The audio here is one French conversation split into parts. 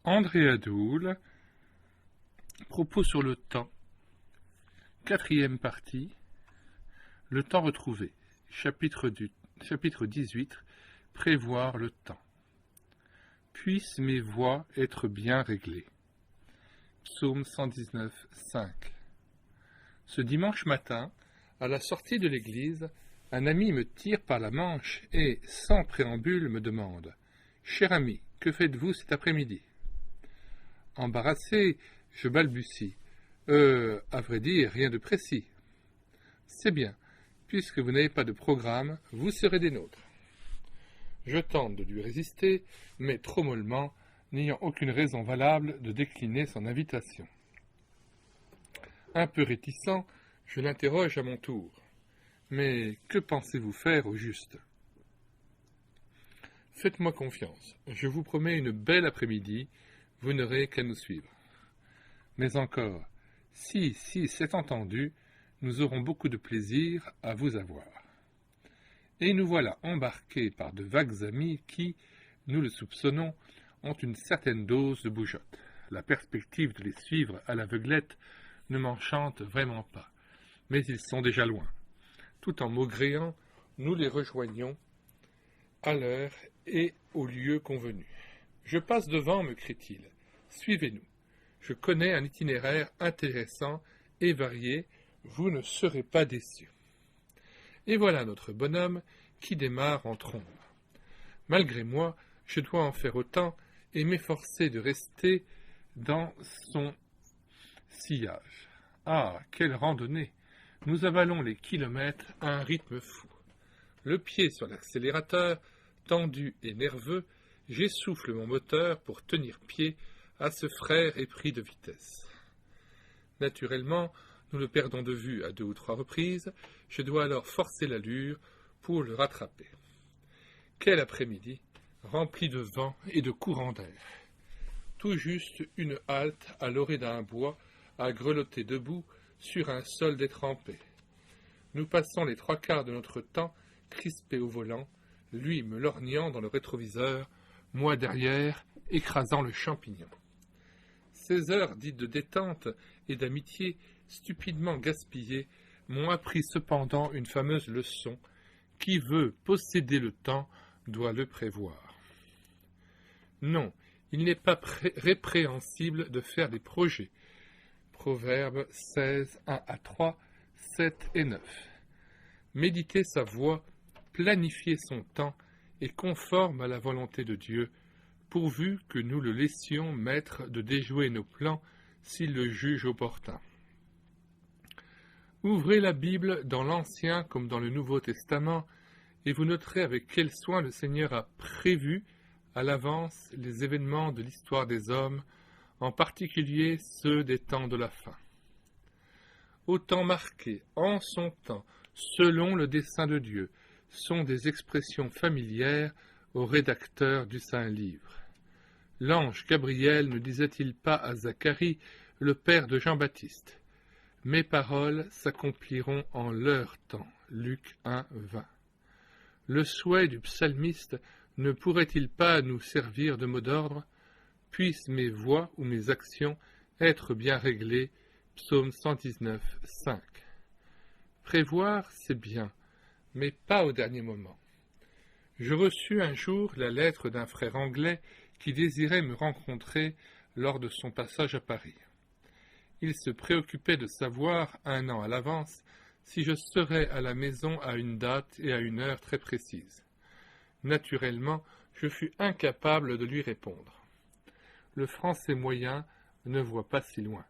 André Adoul, propos sur le temps, quatrième partie, le temps retrouvé, chapitre 18, prévoir le temps. Puissent mes voies être bien réglées. Psaume 119, 5. Ce dimanche matin, à la sortie de l'église, un ami me tire par la manche et, sans préambule, me demande « Cher ami, que faites-vous cet après-midi » Embarrassé, je balbutie. À vrai dire, rien de précis. C'est bien, puisque vous n'avez pas de programme, vous serez des nôtres. Je tente de lui résister, mais trop mollement, n'ayant aucune raison valable de décliner son invitation. Un peu réticent, je l'interroge à mon tour. Mais que pensez-vous faire au juste ? Faites-moi confiance, je vous promets une belle après-midi, vous n'aurez qu'à nous suivre. Mais encore, si c'est entendu, nous aurons beaucoup de plaisir à vous avoir. Et nous voilà embarqués par de vagues amis qui, nous le soupçonnons, ont une certaine dose de bougeotte. La perspective de les suivre à l'aveuglette ne m'enchante vraiment pas, mais ils sont déjà loin. Tout en maugréant, nous les rejoignons à l'heure et au lieu convenu. « Je passe devant, me crie-t-il. Suivez-nous. Je connais un itinéraire intéressant et varié, vous ne serez pas déçus. » Et voilà notre bonhomme qui démarre en trombe. Malgré moi, je dois en faire autant et m'efforcer de rester dans son sillage. Ah, quelle randonnée! Nous avalons les kilomètres à un rythme fou. Le pied sur l'accélérateur, tendu et nerveux, j'essouffle mon moteur pour tenir pied à ce frère épris de vitesse. Naturellement, nous le perdons de vue à 2 ou 3 reprises, je dois alors forcer l'allure pour le rattraper. Quel après-midi, rempli de vent et de courants d'air. Tout juste une halte à l'orée d'un bois, à grelotter debout sur un sol détrempé. Nous passons les 3/4 de notre temps crispés au volant, lui me lorgnant dans le rétroviseur, moi derrière, écrasant le champignon. Ces heures dites de détente et d'amitié, stupidement gaspillées, m'ont appris cependant une fameuse leçon. Qui veut posséder le temps doit le prévoir. Non, il n'est pas répréhensible de faire des projets. Proverbe 16, 1 à 3, 7 et 9. Méditer sa voie, planifier son temps est conforme à la volonté de Dieu, pourvu que nous le laissions maître de déjouer nos plans s'il le juge opportun. Ouvrez la Bible dans l'Ancien comme dans le Nouveau Testament, et vous noterez avec quel soin le Seigneur a prévu à l'avance les événements de l'histoire des hommes, en particulier ceux des temps de la fin. Au temps marqué, en son temps, selon le dessein de Dieu, sont des expressions familières au rédacteur du Saint-Livre. L'ange Gabriel ne disait-il pas à Zacharie, le père de Jean-Baptiste, « Mes paroles s'accompliront en leur temps » Luc 1, 20. Le souhait du psalmiste ne pourrait-il pas nous servir de mot d'ordre ? Puissent mes voies ou mes actions être bien réglées Psaume 119, 5. Prévoir, c'est bien, mais pas au dernier moment. Je reçus un jour la lettre d'un frère anglais qui désirait me rencontrer lors de son passage à Paris. Il se préoccupait de savoir, 1 an à l'avance, si je serais à la maison à une date et à une heure très précises. Naturellement, je fus incapable de lui répondre. Le français moyen ne voit pas si loin.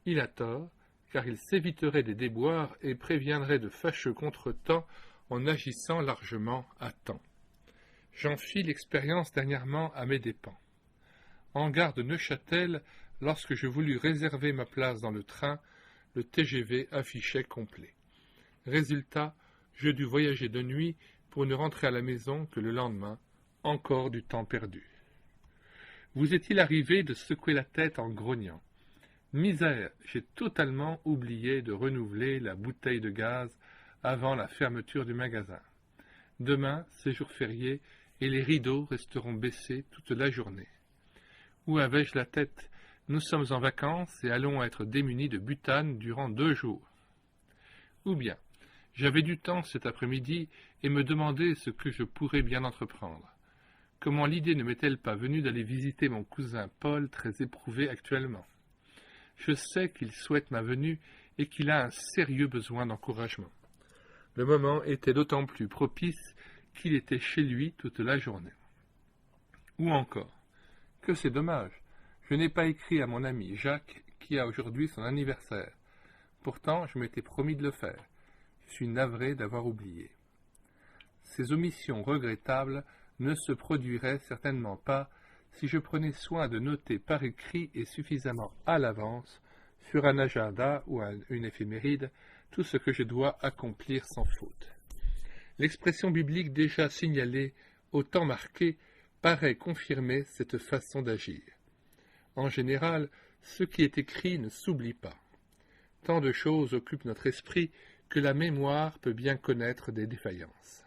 Il a tort, car il s'éviterait des déboires et préviendrait de fâcheux contretemps en agissant largement à temps. J'en fis l'expérience dernièrement à mes dépens. En gare de Neuchâtel, lorsque je voulus réserver ma place dans le train, le TGV affichait complet. Résultat, je dus voyager de nuit pour ne rentrer à la maison que le lendemain, encore du temps perdu. Vous est-il arrivé de secouer la tête en grognant ? Misère, j'ai totalement oublié de renouveler la bouteille de gaz avant la fermeture du magasin. Demain, c'est jour férié et les rideaux resteront baissés toute la journée. Où avais-je la tête? Nous sommes en vacances et allons être démunis de butane durant 2 jours. Ou bien, j'avais du temps cet après-midi et me demandais ce que je pourrais bien entreprendre. Comment l'idée ne m'est-elle pas venue d'aller visiter mon cousin Paul, très éprouvé actuellement? Je sais qu'il souhaite ma venue et qu'il a un sérieux besoin d'encouragement. Le moment était d'autant plus propice qu'il était chez lui toute la journée. Ou encore, que c'est dommage, je n'ai pas écrit à mon ami Jacques qui a aujourd'hui son anniversaire. Pourtant, je m'étais promis de le faire. Je suis navré d'avoir oublié. Ces omissions regrettables ne se produiraient certainement pas si je prenais soin de noter par écrit et suffisamment à l'avance, sur un agenda ou une éphéméride, tout ce que je dois accomplir sans faute. L'expression biblique déjà signalée au temps marqué paraît confirmer cette façon d'agir. En général, ce qui est écrit ne s'oublie pas. Tant de choses occupent notre esprit que la mémoire peut bien connaître des défaillances.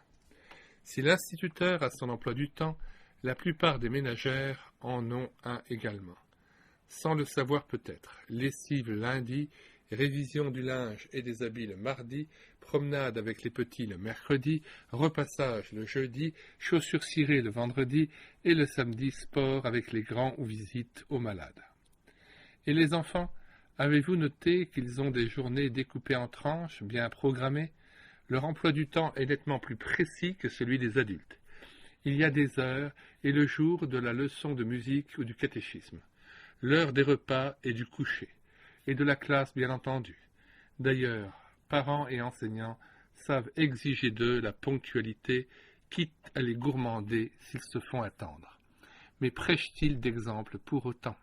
Si l'instituteur a son emploi du temps, la plupart des ménagères en ont un également. Sans le savoir peut-être, lessive le lundi, révision du linge et des habits le mardi, promenade avec les petits le mercredi, repassage le jeudi, chaussures cirées le vendredi et le samedi sport avec les grands ou visite aux malades. Et les enfants, avez-vous noté qu'ils ont des journées découpées en tranches, bien programmées? Leur emploi du temps est nettement plus précis que celui des adultes. Il y a des heures et le jour de la leçon de musique ou du catéchisme, l'heure des repas et du coucher, et de la classe bien entendu. D'ailleurs, parents et enseignants savent exiger d'eux la ponctualité, quitte à les gourmander s'ils se font attendre. Mais prêchent-ils d'exemple pour autant?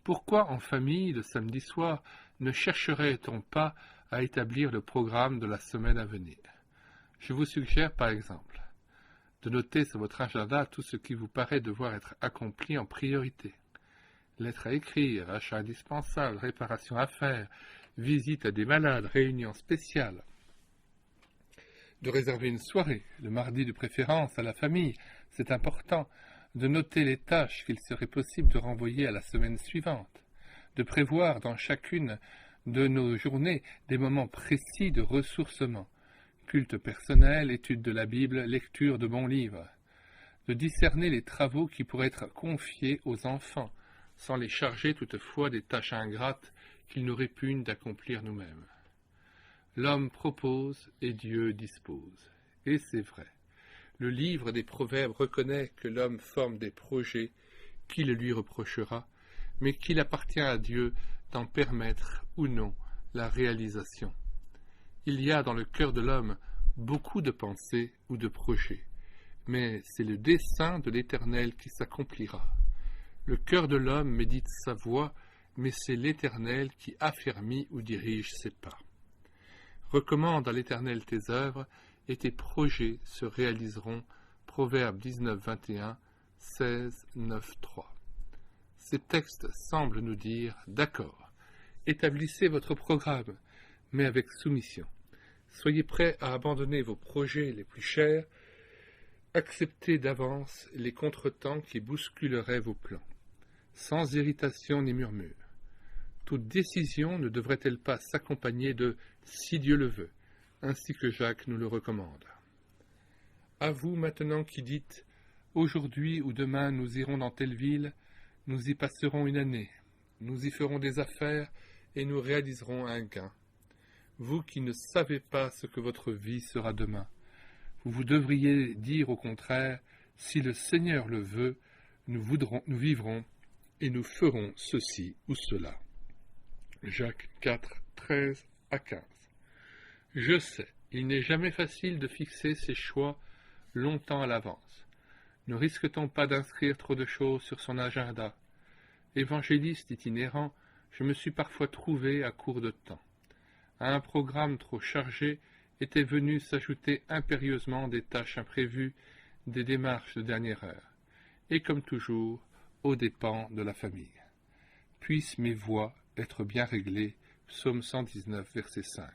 Pourquoi en famille, le samedi soir, ne chercherait-on pas à établir le programme de la semaine à venir? Je vous suggère par exemple de noter sur votre agenda tout ce qui vous paraît devoir être accompli en priorité. Lettres à écrire, achats indispensables, réparations à faire, visites à des malades, réunions spéciales. De réserver une soirée, le mardi de préférence, à la famille, c'est important. De noter les tâches qu'il serait possible de renvoyer à la semaine suivante. De prévoir dans chacune de nos journées des moments précis de ressourcement. Culte personnel, étude de la Bible, lecture de bons livres. De discerner les travaux qui pourraient être confiés aux enfants, sans les charger toutefois des tâches ingrates qu'il nous répugne d'accomplir nous-mêmes. L'homme propose et Dieu dispose. Et c'est vrai. Le livre des Proverbes reconnaît que l'homme forme des projets, qui le lui reprochera, mais qu'il appartient à Dieu d'en permettre ou non la réalisation. Il y a dans le cœur de l'homme beaucoup de pensées ou de projets, mais c'est le dessein de l'Éternel qui s'accomplira. Le cœur de l'homme médite sa voie, mais c'est l'Éternel qui affermit ou dirige ses pas. Recommande à l'Éternel tes œuvres, et tes projets se réaliseront. Proverbe 19, 21, 16, 9, 3. Ces textes semblent nous dire, d'accord, établissez votre programme, mais avec soumission. Soyez prêts à abandonner vos projets les plus chers, acceptez d'avance les contretemps qui bousculeraient vos plans, sans irritation ni murmure. Toute décision ne devrait-elle pas s'accompagner de « si Dieu le veut », ainsi que Jacques nous le recommande. À vous maintenant qui dites « aujourd'hui ou demain nous irons dans telle ville, nous y passerons une année, nous y ferons des affaires et nous réaliserons un gain. » Vous qui ne savez pas ce que votre vie sera demain, vous devriez dire au contraire « si le Seigneur le veut, nous vivrons et nous ferons ceci ou cela. » Jacques 4, 13 à 15. Je sais, il n'est jamais facile de fixer ses choix longtemps à l'avance. Ne risque-t-on pas d'inscrire trop de choses sur son agenda? Évangéliste itinérant, je me suis parfois trouvé à court de temps. À un programme trop chargé étaient venues s'ajouter impérieusement des tâches imprévues, des démarches de dernière heure, et comme toujours, aux dépens de la famille. Puissent mes voies être bien réglées. Psaume 119, verset 5.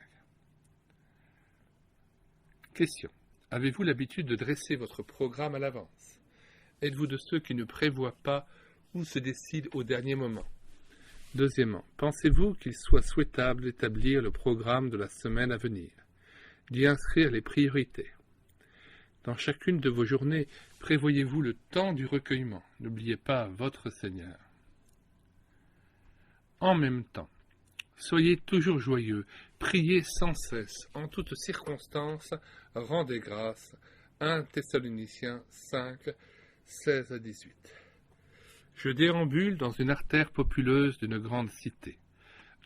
Question. Avez-vous l'habitude de dresser votre programme à l'avance? Êtes-vous de ceux qui ne prévoient pas ou se décide au dernier moment? Deuxièmement, pensez-vous qu'il soit souhaitable d'établir le programme de la semaine à venir, d'y inscrire les priorités? Dans chacune de vos journées, prévoyez-vous le temps du recueillement. N'oubliez pas votre Seigneur. En même temps, soyez toujours joyeux, priez sans cesse, en toutes circonstances, rendez grâce. 1 Thessaloniciens 5, 16 à 18. Je déambule dans une artère populeuse d'une grande cité.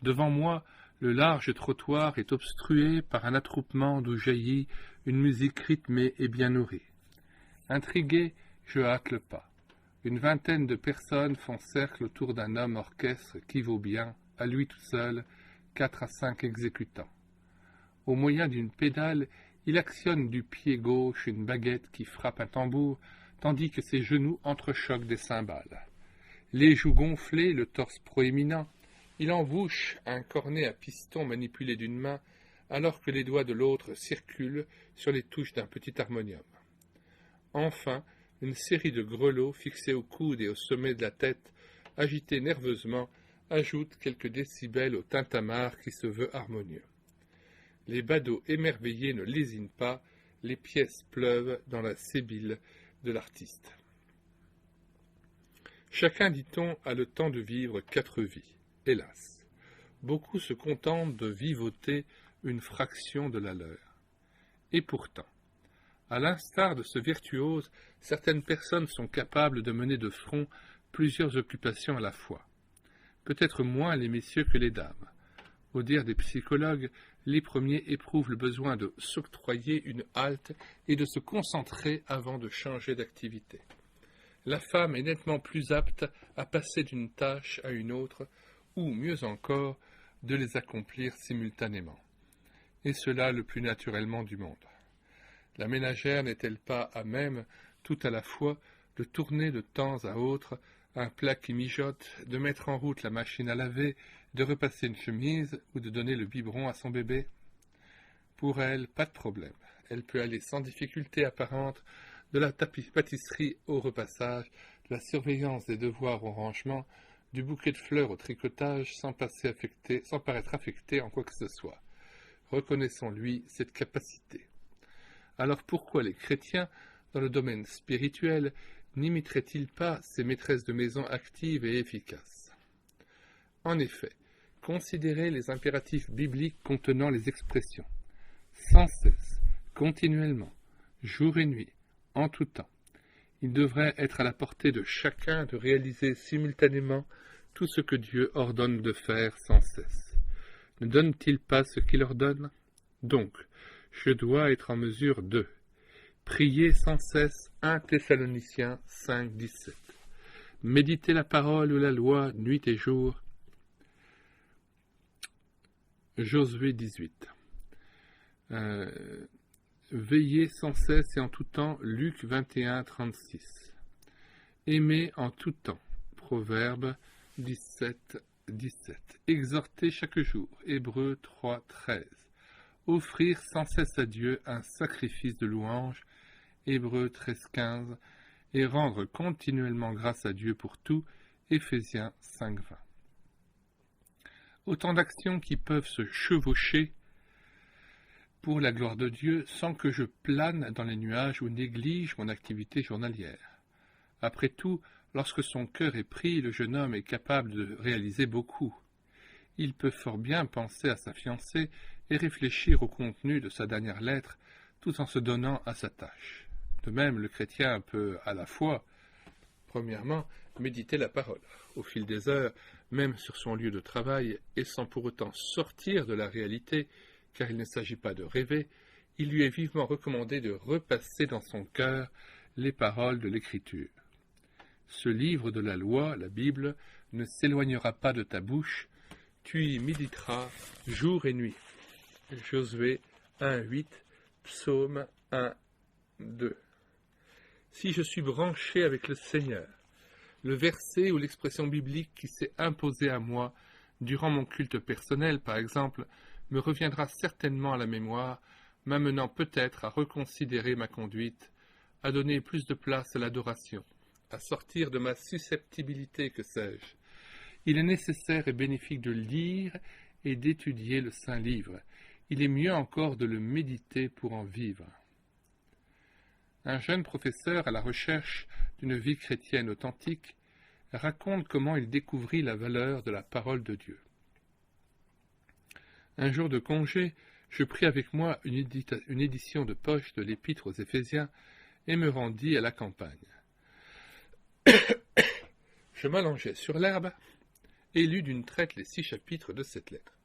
Devant moi, le large trottoir est obstrué par un attroupement d'où jaillit une musique rythmée et bien nourrie. Intrigué, je hâte le pas. Une vingtaine de personnes font cercle autour d'un homme orchestre qui vaut bien, à lui tout seul, 4 à 5 exécutants. Au moyen d'une pédale, il actionne du pied gauche une baguette qui frappe un tambour, tandis que ses genoux entrechoquent des cymbales. Les joues gonflées, le torse proéminent, il embouche un cornet à piston manipulé d'une main, alors que les doigts de l'autre circulent sur les touches d'un petit harmonium. Enfin, une série de grelots fixés au coude et au sommet de la tête, agités nerveusement, ajoute quelques décibels au tintamarre qui se veut harmonieux. Les badauds émerveillés ne lésinent pas, les pièces pleuvent dans la sébile de l'artiste. Chacun, dit-on, a le temps de vivre 4 vies. Hélas, beaucoup se contentent de vivoter une fraction de la leur. Et pourtant, à l'instar de ce virtuose, certaines personnes sont capables de mener de front plusieurs occupations à la fois. Peut-être moins les messieurs que les dames. Au dire des psychologues, les premiers éprouvent le besoin de s'octroyer une halte et de se concentrer avant de changer d'activité. La femme est nettement plus apte à passer d'une tâche à une autre, ou mieux encore, de les accomplir simultanément. Et cela le plus naturellement du monde. La ménagère n'est-elle pas à même, tout à la fois, de tourner de temps à autre un plat qui mijote, de mettre en route la machine à laver, de repasser une chemise ou de donner le biberon à son bébé? Pour elle, pas de problème. Elle peut aller sans difficulté apparente de la pâtisserie au repassage, de la surveillance des devoirs au rangement, du bouquet de fleurs au tricotage, sans paraître affectée en quoi que ce soit. Reconnaissons-lui cette capacité. Alors pourquoi les chrétiens, dans le domaine spirituel, n'imiteraient-ils pas ces maîtresses de maison actives et efficaces? En effet, considérez les impératifs bibliques contenant les expressions sans cesse, continuellement, jour et nuit, en tout temps. Il devrait être à la portée de chacun de réaliser simultanément tout ce que Dieu ordonne de faire sans cesse. Ne donne-t-il pas ce qu'il ordonne? Donc, je dois être en mesure de prier sans cesse 1 Thessaloniciens 5, 17. Méditer la parole ou la loi nuit et jour. Josué 18. Veiller sans cesse et en tout temps. Luc 21, 36. Aimer en tout temps. Proverbe 17, 17. Exhorter chaque jour. Hébreux 3, 13. Offrir sans cesse à Dieu un sacrifice de louange. Hébreux 13, 15. Et rendre continuellement grâce à Dieu pour tout. Éphésiens 5, 20. Autant d'actions qui peuvent se chevaucher pour la gloire de Dieu sans que je plane dans les nuages ou néglige mon activité journalière. Après tout, lorsque son cœur est pris, le jeune homme est capable de réaliser beaucoup. Il peut fort bien penser à sa fiancée et réfléchir au contenu de sa dernière lettre, tout en se donnant à sa tâche. De même, le chrétien peut à la fois, premièrement, méditer la parole, au fil des heures, même sur son lieu de travail, et sans pour autant sortir de la réalité, car il ne s'agit pas de rêver, il lui est vivement recommandé de repasser dans son cœur les paroles de l'Écriture. Ce livre de la loi, la Bible, ne s'éloignera pas de ta bouche, tu y méditeras jour et nuit. Josué 1,8, Psaume 1,2. Si je suis branché avec le Seigneur, le verset ou l'expression biblique qui s'est imposée à moi durant mon culte personnel, par exemple, me reviendra certainement à la mémoire, m'amenant peut-être à reconsidérer ma conduite, à donner plus de place à l'adoration, à sortir de ma susceptibilité, que sais-je. Il est nécessaire et bénéfique de lire et d'étudier le Saint-Livre. Il est mieux encore de le méditer pour en vivre. Un jeune professeur à la recherche d'une vie chrétienne authentique raconte comment il découvrit la valeur de la parole de Dieu. Un jour de congé, je pris avec moi une édition de poche de l'Épître aux Éphésiens et me rendis à la campagne. Je m'allongeai sur l'herbe et lus d'une traite les 6 chapitres de cette lettre.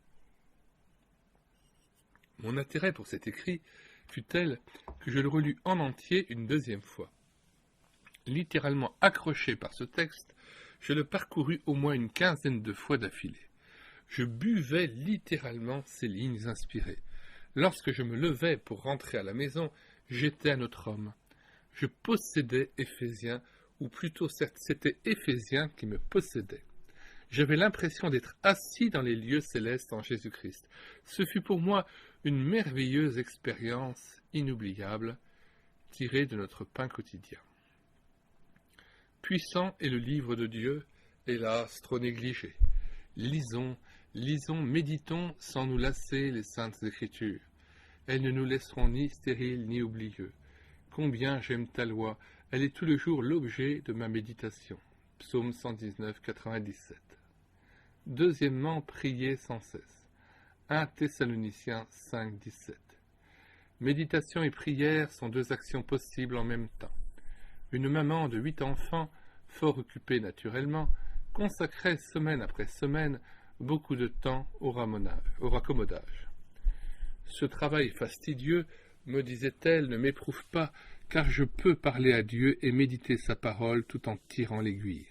Mon intérêt pour cet écrit fut tel que je le relus en entier une 2e fois. Littéralement accroché par ce texte, je le parcourus au moins une 15aine de fois d'affilée. Je buvais littéralement ces lignes inspirées. Lorsque je me levais pour rentrer à la maison, j'étais un autre homme. Je possédais Éphésiens, ou plutôt c'était Éphésiens qui me possédaient. J'avais l'impression d'être assis dans les lieux célestes en Jésus-Christ. Ce fut pour moi une merveilleuse expérience inoubliable tirée de notre pain quotidien. Puissant est le livre de Dieu, hélas trop négligé. Lisons, méditons sans nous lasser les saintes Écritures. Elles ne nous laisseront ni stériles ni oublieux. Combien j'aime ta loi, elle est tout le jour l'objet de ma méditation. Psaume 119, 97. Deuxièmement, priez sans cesse. 1 Thessaloniciens 5, 17. Méditation et prière sont 2 actions possibles en même temps. Une maman de 8 enfants, fort occupée naturellement, consacrait semaine après semaine beaucoup de temps au raccommodage. Ce travail fastidieux, me disait-elle, ne m'éprouve pas, car je peux parler à Dieu et méditer sa parole tout en tirant l'aiguille.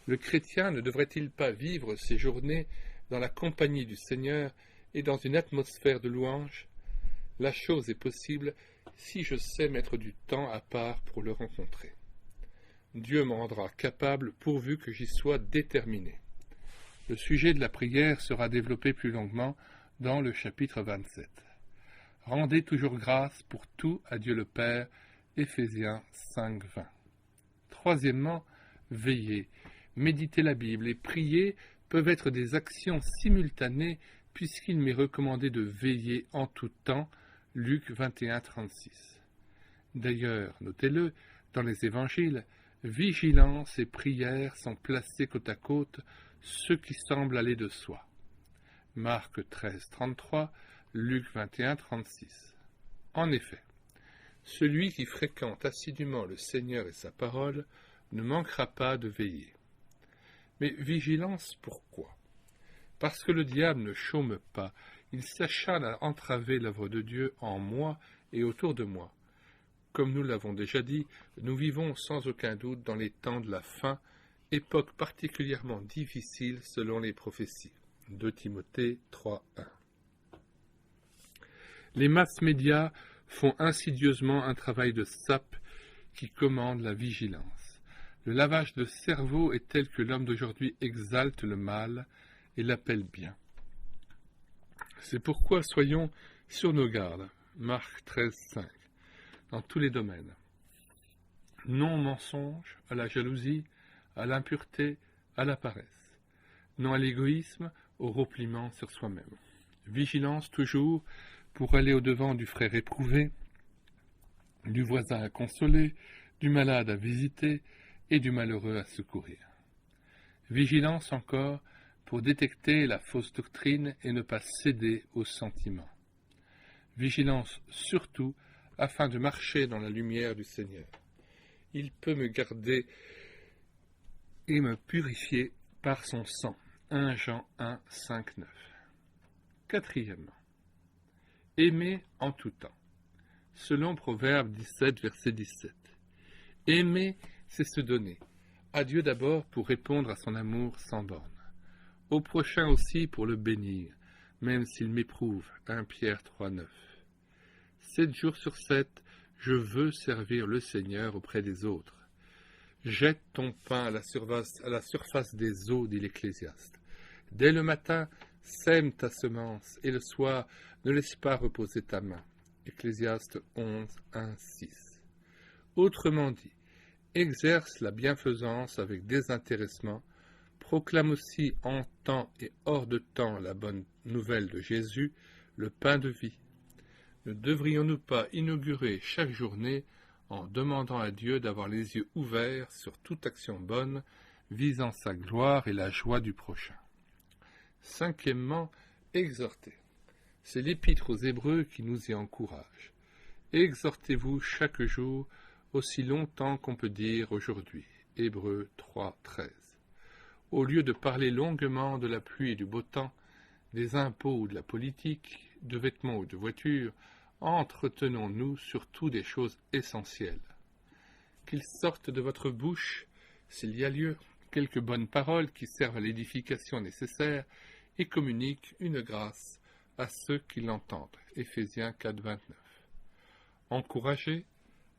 Le chrétien ne devrait-il pas vivre ses journées dans la compagnie du Seigneur et dans une atmosphère de louange? La chose est possible si je sais mettre du temps à part pour le rencontrer. Dieu m'en rendra capable pourvu que j'y sois déterminé. Le sujet de la prière sera développé plus longuement dans le chapitre 27. Rendez toujours grâce pour tout à Dieu le Père, Éphésiens 5, 20. Troisièmement, veillez. Méditer la Bible et prier peuvent être des actions simultanées puisqu'il m'est recommandé de veiller en tout temps, Luc 21, 36. D'ailleurs, notez-le, dans les évangiles, vigilance et prière sont placés côte à côte, ce qui semble aller de soi. Marc 13, 33, Luc 21, 36. En effet, celui qui fréquente assidûment le Seigneur et sa parole ne manquera pas de veiller. Mais vigilance pourquoi? Parce que le diable ne chôme pas, il s'acharne à entraver l'œuvre de Dieu en moi et autour de moi. Comme nous l'avons déjà dit, nous vivons sans aucun doute dans les temps de la fin, époque particulièrement difficile selon les prophéties. 2 Timothée 3, 1. Les masses médias font insidieusement un travail de sape qui commande la vigilance. Le lavage de cerveau est tel que l'homme d'aujourd'hui exalte le mal et l'appelle bien. C'est pourquoi soyons sur nos gardes. Marc 13, 5. Dans tous les domaines. Non au mensonge, à la jalousie, à l'impureté, à la paresse. Non à l'égoïsme, au repliement sur soi-même. Vigilance toujours pour aller au-devant du frère éprouvé, du voisin à consoler, du malade à visiter et du malheureux à secourir. Vigilance encore pour détecter la fausse doctrine et ne pas céder aux sentiments. Vigilance surtout afin de marcher dans la lumière du Seigneur. Il peut me garder et me purifier par son sang. 1 Jean 1, 5, 9. Quatrièmement, aimer en tout temps. Selon Proverbe 17, verset 17. Aimer, c'est se donner. À Dieu d'abord pour répondre à son amour sans borne. Au prochain aussi pour le bénir, même s'il m'éprouve. 1 Pierre 3, 9. 7 jours sur 7, je veux servir le Seigneur auprès des autres. Jette ton pain à la surface des eaux, dit l'Ecclésiaste. Dès le matin, sème ta semence, et le soir, ne laisse pas reposer ta main. Ecclésiaste 11, 1, 6. Autrement dit, exerce la bienfaisance avec désintéressement, proclame aussi en temps et hors de temps la bonne nouvelle de Jésus, le pain de vie. Ne devrions-nous pas inaugurer chaque journée en demandant à Dieu d'avoir les yeux ouverts sur toute action bonne, visant sa gloire et la joie du prochain? Cinquièmement, exhorter. C'est l'Épître aux Hébreux qui nous y encourage. Exhortez-vous chaque jour, aussi longtemps qu'on peut dire aujourd'hui. Hébreux 3, 13. Au lieu de parler longuement de la pluie et du beau temps, des impôts ou de la politique, de vêtements ou de voitures, entretenons-nous surtout des choses essentielles. Qu'il sorte de votre bouche, s'il y a lieu, quelques bonnes paroles qui servent à l'édification nécessaire et communiquent une grâce à ceux qui l'entendent. Éphésiens 4, 29. Encourager,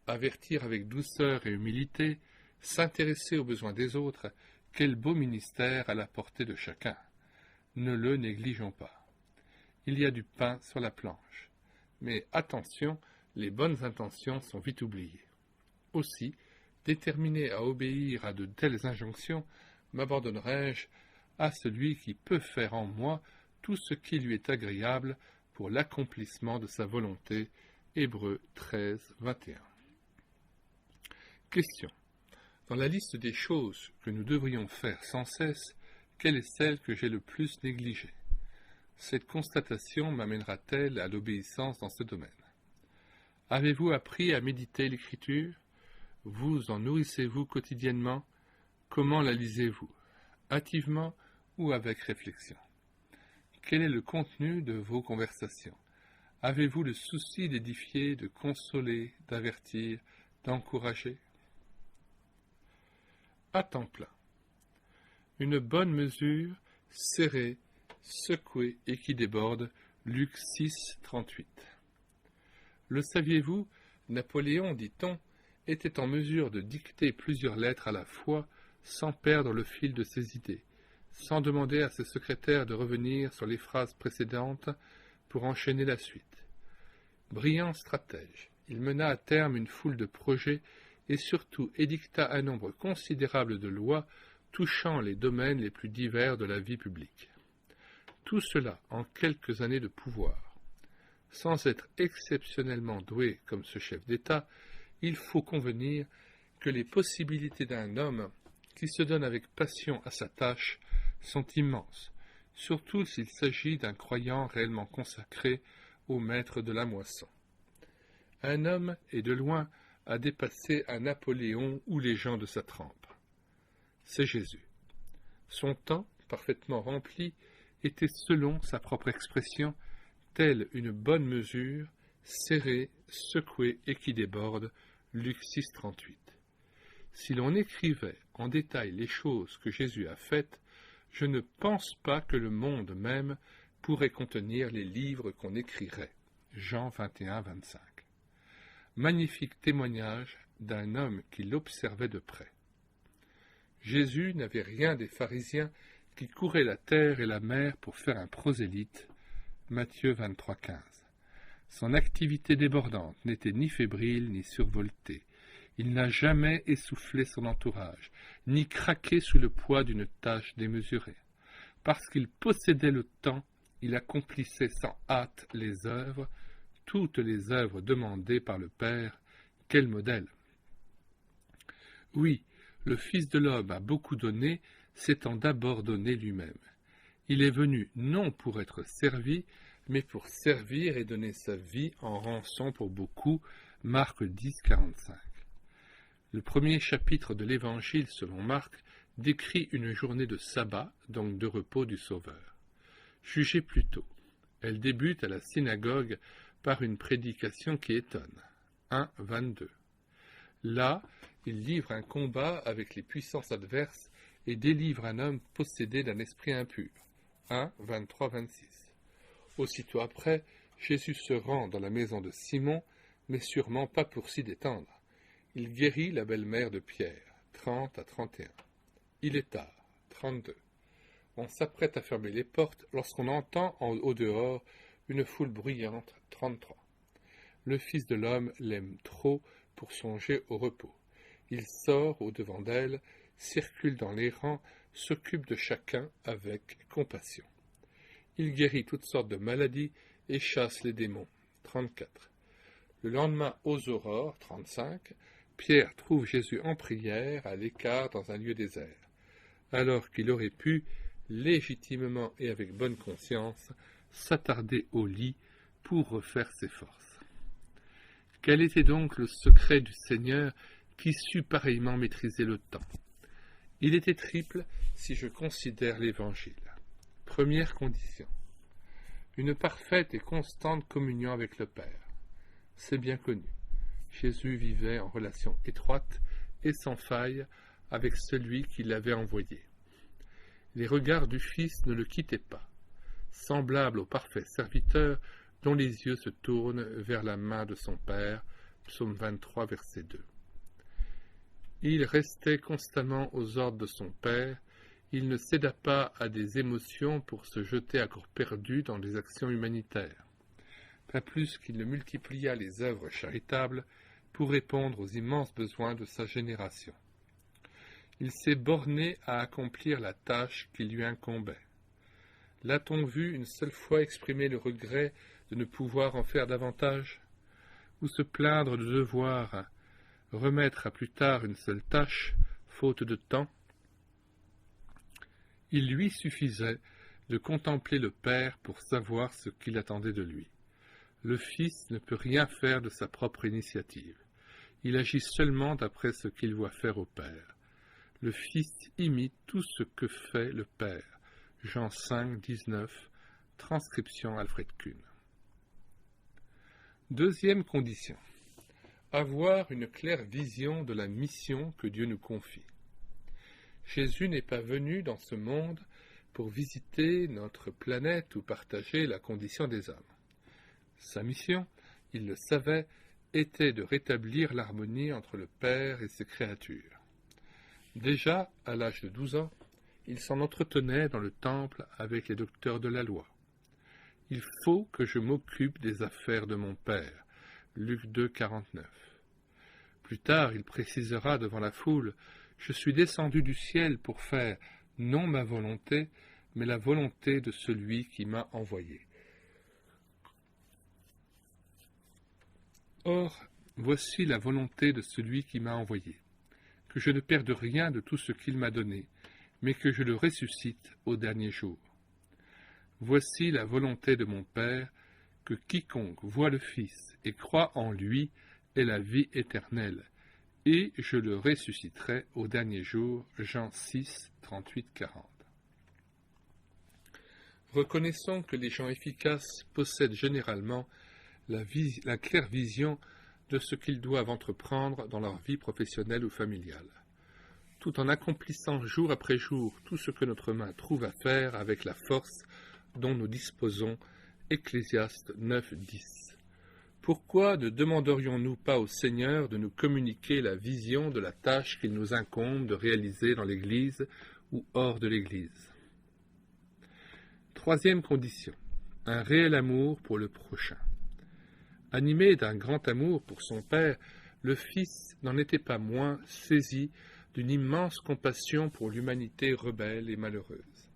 avertir avec douceur et humilité, s'intéresser aux besoins des autres, quel beau ministère à la portée de chacun. Ne le négligeons pas. Il y a du pain sur la planche. Mais attention, les bonnes intentions sont vite oubliées. Aussi, déterminé à obéir à de telles injonctions, m'abandonnerai-je à celui qui peut faire en moi tout ce qui lui est agréable pour l'accomplissement de sa volonté. Hébreux 13, 21. Question. Dans la liste des choses que nous devrions faire sans cesse, quelle est celle que j'ai le plus négligée? Cette constatation m'amènera-t-elle à l'obéissance dans ce domaine? Avez-vous appris à méditer l'Écriture? Vous en nourrissez-vous quotidiennement? Comment la lisez-vous? Hâtivement ou avec réflexion? Quel est le contenu de vos conversations? Avez-vous le souci d'édifier, de consoler, d'avertir, d'encourager? À temps plein. Une bonne mesure, serrée, secouée et qui déborde. Luc 6, 38. Le saviez-vous, Napoléon, dit-on, était en mesure de dicter plusieurs lettres à la fois sans perdre le fil de ses idées, sans demander à ses secrétaires de revenir sur les phrases précédentes pour enchaîner la suite. Brillant stratège, il mena à terme une foule de projets et surtout édicta un nombre considérable de lois touchant les domaines les plus divers de la vie publique. Tout cela en quelques années de pouvoir. Sans être exceptionnellement doué comme ce chef d'État, il faut convenir que les possibilités d'un homme qui se donne avec passion à sa tâche sont immenses, surtout s'il s'agit d'un croyant réellement consacré au maître de la moisson. Un homme est de loin à dépasser un Napoléon ou les gens de sa trempe. C'est Jésus. Son temps, parfaitement rempli, était selon sa propre expression, telle une bonne mesure, serrée, secouée et qui déborde, Luc 6, 38. Si l'on écrivait en détail les choses que Jésus a faites, je ne pense pas que le monde même pourrait contenir les livres qu'on écrirait. Jean 21, 25. Magnifique témoignage d'un homme qui l'observait de près. Jésus n'avait rien des pharisiens qui couraient la terre et la mer pour faire un prosélyte. Matthieu 23, 15. Son activité débordante n'était ni fébrile ni survoltée. Il n'a jamais essoufflé son entourage, ni craqué sous le poids d'une tâche démesurée. Parce qu'il possédait le temps, il accomplissait sans hâte les œuvres, toutes les œuvres demandées par le Père. Quel modèle! Oui, le Fils de l'homme a beaucoup donné, s'étant d'abord donné lui-même. Il est venu non pour être servi, mais pour servir et donner sa vie en rançon pour beaucoup. Marc 10, 45. Le premier chapitre de l'Évangile selon Marc décrit une journée de sabbat, donc de repos du Sauveur. Jugez plutôt. Elle débute à la synagogue par une prédication qui étonne. 1, 22. Là, il livre un combat avec les puissances adverses et délivre un homme possédé d'un esprit impur. 1, 23, 26. Aussitôt après, Jésus se rend dans la maison de Simon, mais sûrement pas pour s'y détendre. Il guérit la belle-mère de Pierre. 30 à 31. Il est tard. 32. On s'apprête à fermer les portes lorsqu'on entend au dehors une foule bruyante. 33. Le Fils de l'homme l'aime trop pour songer au repos. Il sort au-devant d'elle, circule dans les rangs, s'occupe de chacun avec compassion. Il guérit toutes sortes de maladies et chasse les démons. 34. Le lendemain aux aurores, 35, Pierre trouve Jésus en prière à l'écart dans un lieu désert, alors qu'il aurait pu, légitimement et avec bonne conscience, s'attarder au lit pour refaire ses forces. Quel était donc le secret du Seigneur qui sut pareillement maîtriser le temps? Il était triple si je considère l'Évangile. Première condition, une parfaite et constante communion avec le Père. C'est bien connu. Jésus vivait en relation étroite et sans faille avec celui qui l'avait envoyé. Les regards du Fils ne le quittaient pas, semblable au parfait serviteur dont les yeux se tournent vers la main de son Père, psaume 23, verset 2. Il restait constamment aux ordres de son Père, il ne céda pas à des émotions pour se jeter à corps perdu dans des actions humanitaires, pas plus qu'il ne multiplia les œuvres charitables pour répondre aux immenses besoins de sa génération. Il s'est borné à accomplir la tâche qui lui incombait. L'a-t-on vu une seule fois exprimer le regret de ne pouvoir en faire davantage, ou se plaindre de devoir remettre à plus tard une seule tâche, faute de temps? Il lui suffisait de contempler le Père pour savoir ce qu'il attendait de lui. Le Fils ne peut rien faire de sa propre initiative. Il agit seulement d'après ce qu'il voit faire au Père. Le Fils imite tout ce que fait le Père. Jean 5, 19, transcription Alfred Kuhn. Deuxième condition, avoir une claire vision de la mission que Dieu nous confie. Jésus n'est pas venu dans ce monde pour visiter notre planète ou partager la condition des hommes. Sa mission, il le savait, était de rétablir l'harmonie entre le Père et ses créatures. Déjà, à l'âge de 12 ans, il s'en entretenait dans le temple avec les docteurs de la loi. « Il faut que je m'occupe des affaires de mon Père » Luc 2, 49. Plus tard, il précisera devant la foule « Je suis descendu du ciel pour faire non ma volonté, mais la volonté de celui qui m'a envoyé. » Or, voici la volonté de celui qui m'a envoyé, que je ne perde rien de tout ce qu'il m'a donné, mais que je le ressuscite au dernier jour. Voici la volonté de mon Père, que quiconque voit le Fils et croit en lui ait la vie éternelle, et je le ressusciterai au dernier jour. Jean 6, 38-40. Reconnaissons que les gens efficaces possèdent généralement la claire vision de ce qu'ils doivent entreprendre dans leur vie professionnelle ou familiale, tout en accomplissant jour après jour tout ce que notre main trouve à faire avec la force dont nous disposons. Ecclésiaste 9, 10. Pourquoi ne demanderions-nous pas au Seigneur de nous communiquer la vision de la tâche qu'il nous incombe de réaliser dans l'Église ou hors de l'Église? Troisième condition, un réel amour pour le prochain. Animé d'un grand amour pour son Père, le Fils n'en était pas moins saisi d'une immense compassion pour l'humanité rebelle et malheureuse.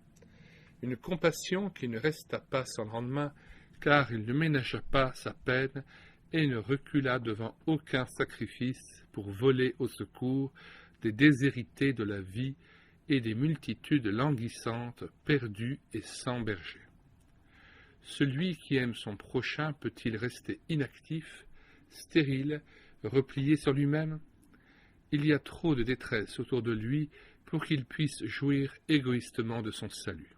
Une compassion qui ne resta pas sans lendemain, car il ne ménagea pas sa peine et ne recula devant aucun sacrifice pour voler au secours des déshérités de la vie et des multitudes languissantes, perdues et sans berger. Celui qui aime son prochain peut-il rester inactif, stérile, replié sur lui-même? Il y a trop de détresse autour de lui pour qu'il puisse jouir égoïstement de son salut.